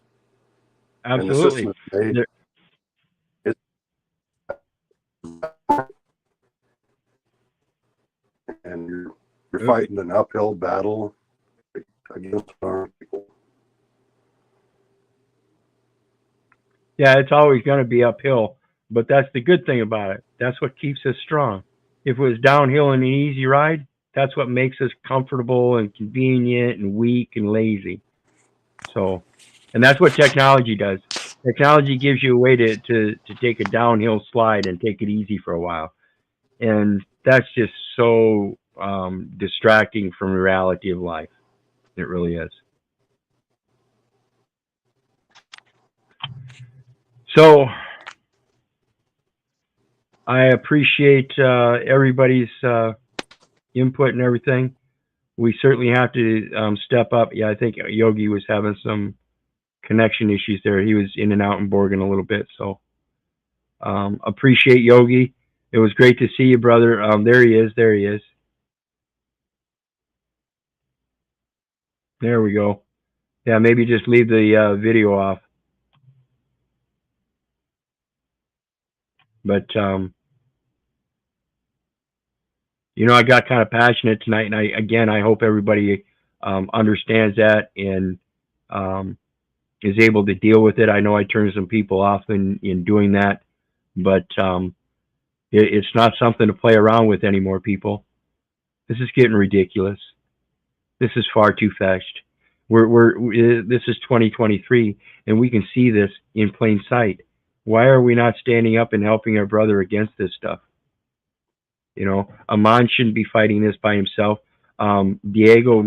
Absolutely. And the system is made, and you're fighting an uphill battle against our people. Yeah, it's always going to be uphill, but that's the good thing about it. That's what keeps us strong. If it was downhill and an easy ride, that's what makes us comfortable and convenient and weak and lazy. So, and that's what technology does. Technology gives you a way to take a downhill slide and take it easy for a while. And that's just so distracting from the reality of life. It really is. So I appreciate everybody's input and everything. We certainly have to step up. Yeah, I think Yogi was having some connection issues there. He was in and out in Borgen a little bit. So appreciate Yogi. It was great to see you, brother. There he is. There he is. There we go. Yeah, maybe just leave the video off. But I got kind of passionate tonight, and I hope everybody understands that and is able to deal with it. I know I turned some people off in doing that, but it's not something to play around with anymore, people. This is getting ridiculous. This is far too fast. This is 2023, and we can see this in plain sight. Why are we not standing up and helping our brother against this stuff? Amon shouldn't be fighting this by himself. Diego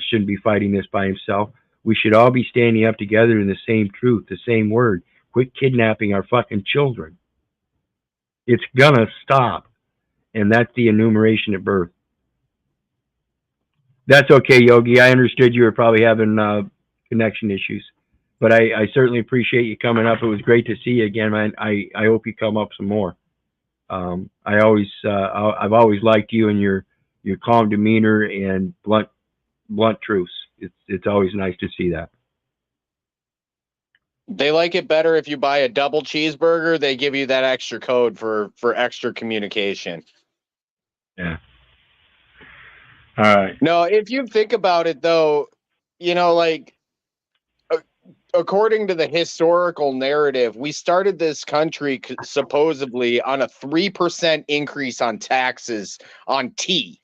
shouldn't be fighting this by himself. We should all be standing up together in the same truth, the same word. Quit kidnapping our fucking children. It's gonna stop. And that's the enumeration at birth. That's okay, Yogi. I understood you were probably having connection issues. But I certainly appreciate you coming up. It was great to see you again, man. I hope you come up some more. I've always liked you and your calm demeanor and blunt truths. It's always nice to see that. They like it better if you buy a double cheeseburger. They give you that extra code for extra communication. Yeah. All right. No, if you think about it, though, according to the historical narrative, we started this country supposedly on a 3% increase on taxes on tea.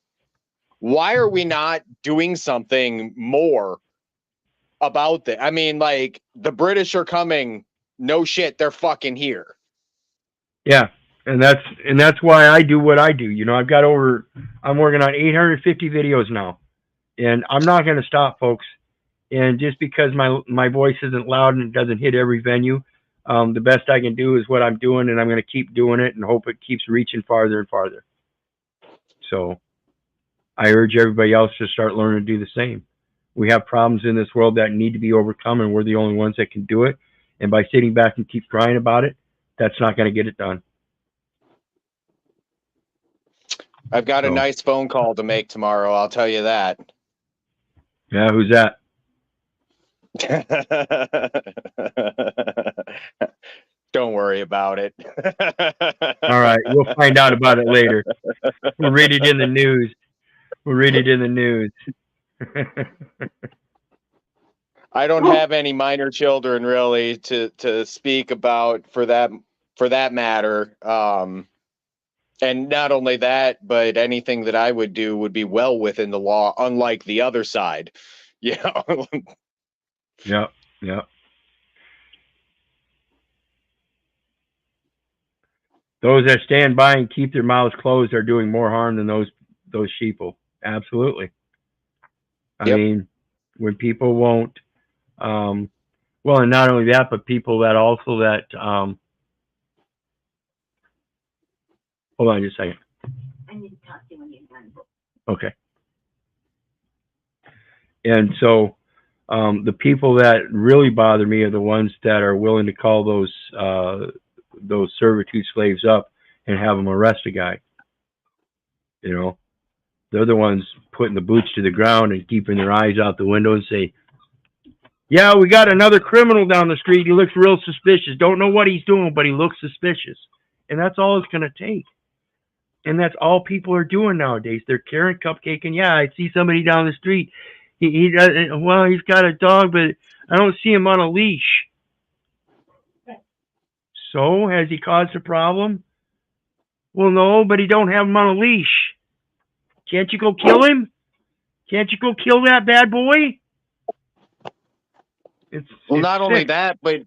Why are we not doing something more about that? I mean, the British are coming. No shit, they're fucking here. Yeah, and that's why I do what I do. I'm working on 850 videos now, and I'm not going to stop, folks. And just because my voice isn't loud and it doesn't hit every venue, the best I can do is what I'm doing, and I'm going to keep doing it and hope it keeps reaching farther and farther. So I urge everybody else to start learning to do the same. We have problems in this world that need to be overcome, and we're the only ones that can do it. And by sitting back and keep crying about it, that's not going to get it done. I've got a nice phone call to make tomorrow, I'll tell you that. Yeah, who's that? Don't worry about it. All right, we'll find out about it later. We'll read it in the news. I don't have any minor children really to speak about for that matter. And not only that, but anything that I would do would be well within the law, unlike the other side. You know? Yeah, yeah. Those that stand by and keep their mouths closed are doing more harm than those sheeple. Absolutely. I Yep. mean, when people won't, well, and not only that, but people that also that, hold on just a second. I need to talk to you when you're done. Okay. And so, the people that really bother me are the ones that are willing to call those servitude slaves up and have them arrest a guy. You know, they're the ones putting the boots to the ground and keeping their eyes out the window and say, yeah, we got another criminal down the street. He looks real suspicious. Don't know what he's doing, but he looks suspicious. And that's all it's going to take. And that's all people are doing nowadays. They're carrying cupcake. And yeah, I see somebody down the street. He does, well, he's got a dog, but I don't see him on a leash. So has he caused a problem? Well, no, but he don't have him on a leash. Can't you go kill him? Can't you go kill that bad boy? Well, not only that, but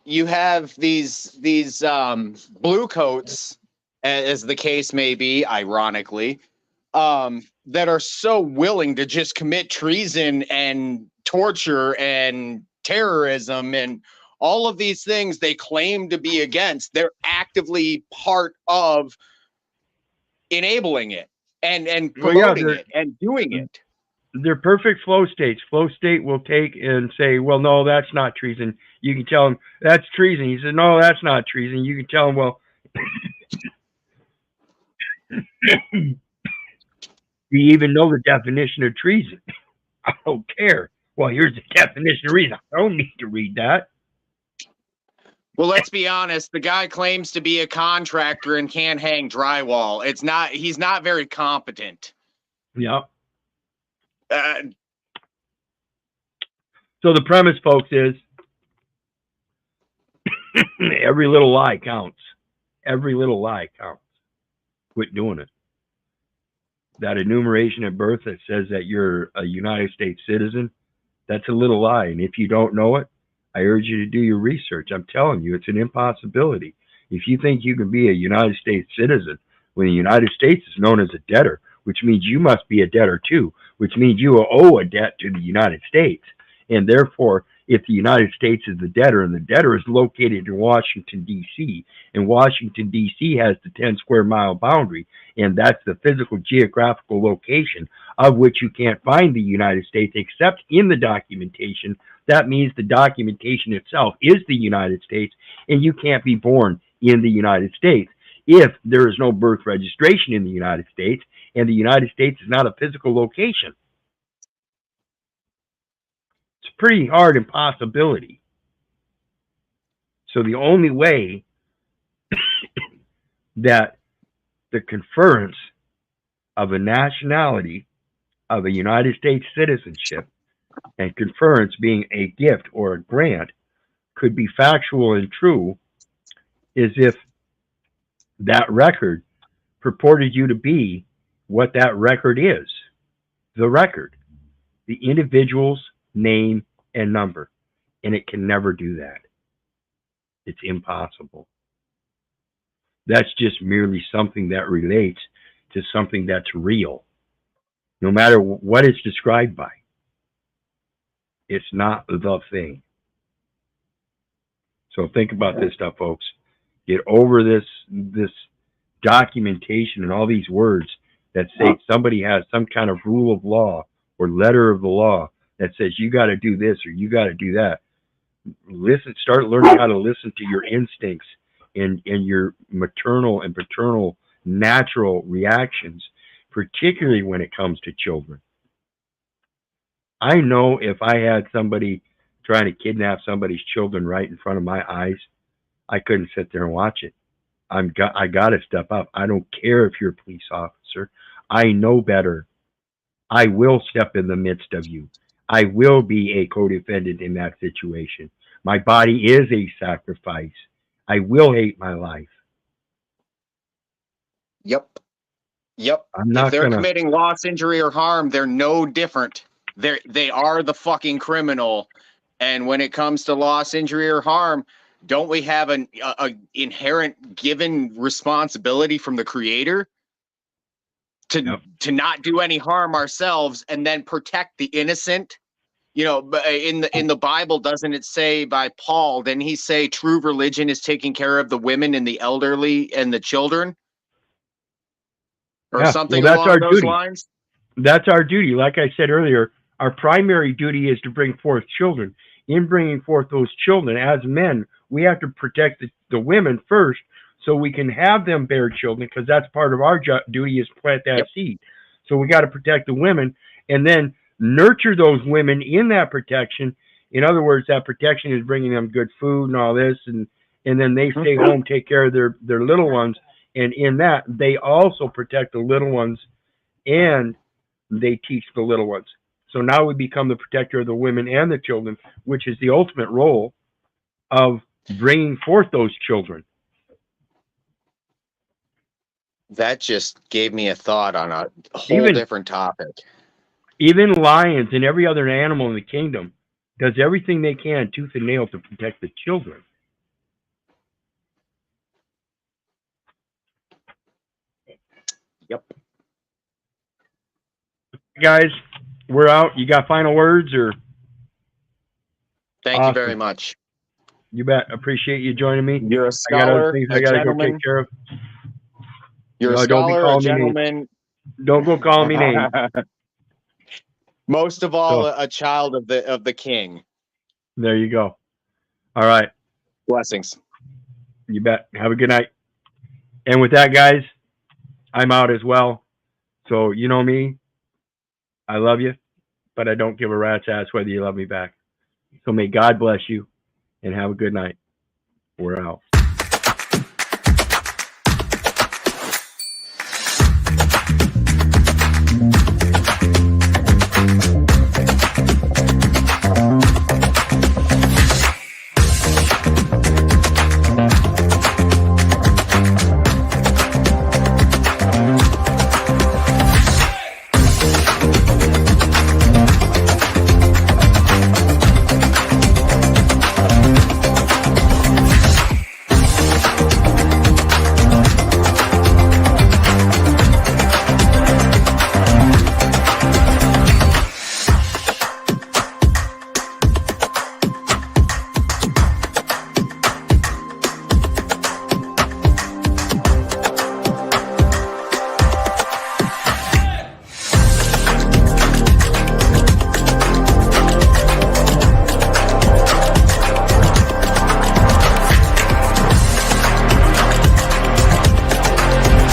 you have these blue coats, as the case may be, ironically, that are so willing to just commit treason and torture and terrorism and all of these things they claim to be against. They're actively part of enabling it and promoting it and doing it. They're perfect flow states. Flow state will take and say, well, no, that's not treason. You can tell him that's treason. He said, no, that's not treason. You can tell him, well, do you even know the definition of treason? I don't care. Well, here's the definition of reason. I don't need to read that. Well, let's be honest. The guy claims to be a contractor and can't hang drywall. He's not very competent. Yep. So the premise, folks, is every little lie counts. Every little lie counts. Quit doing it. That enumeration at birth that says that you're a United States citizen, that's a little lie. And if you don't know it, I urge you to do your research. I'm telling you, it's an impossibility. If you think you can be a United States citizen when the United States is known as a debtor, which means you must be a debtor too, which means you owe a debt to the United States. And therefore, if the United States is the debtor and the debtor is located in Washington, D.C., and Washington, D.C. has the 10 square mile boundary, and that's the physical geographical location of which you can't find the United States except in the documentation, that means the documentation itself is the United States, and you can't be born in the United States if there is no birth registration in the United States, and the United States is not a physical location. It's a pretty hard impossibility. So the only way that the conference of a nationality of a United States citizenship, and conference being a gift or a grant, could be factual and true is if that record purported you to be what that record is. The record. The individual's name and number. And it can never do that. It's impossible. That's just merely something that relates to something that's real. No matter what it's described by. It's not the thing. So think about this stuff, folks. Get over this documentation and all these words that say somebody has some kind of rule of law or letter of the law that says you got to do this or you got to do that. Listen, start learning how to listen to your instincts and your maternal and paternal natural reactions, particularly when it comes to children. I know if I had somebody trying to kidnap somebody's children right in front of my eyes, I couldn't sit there and watch it. I got to step up. I don't care if you're a police officer. I know better. I will step in the midst of you. I will be a co-defendant in that situation. My body is a sacrifice. I will hate my life. Yep. Yep. I'm If not they're gonna. committing loss, injury, or harm, they're no different. They are the fucking criminal. And when it comes to loss, injury, or harm, don't we have an inherent given responsibility from the creator to not do any harm ourselves and then protect the innocent? You know, in the Bible, doesn't it say by Paul? Didn't he say true religion is taking care of the women and the elderly and the children, or Yeah, something well, that's along our those duty. lines? That's our duty. Like I said earlier, our primary duty is to bring forth children. In bringing forth those children, as men, we have to protect the women first so we can have them bear children, because that's part of our duty is to plant that seed. So we got to protect the women and then nurture those women in that protection. In other words, that protection is bringing them good food and all this, and then they stay home, take care of their little ones, and in that, they also protect the little ones and they teach the little ones. So now we become the protector of the women and the children, which is the ultimate role of bringing forth those children. That just gave me a thought on a whole different topic. Even lions and every other animal in the kingdom does everything they can, tooth and nail, to protect the children. Yep. Guys, we're out. You got final words, or? Thank you very much. You bet. Appreciate you joining me. You're a scholar, I got other things I got to go take care of. You're a scholar, a gentleman. Don't go calling me names. Most of all, a child of the king. There you go. All right. Blessings. You bet. Have a good night. And with that, guys, I'm out as well. So you know me. I love you, but I don't give a rat's ass whether you love me back. So may God bless you and have a good night. We're out.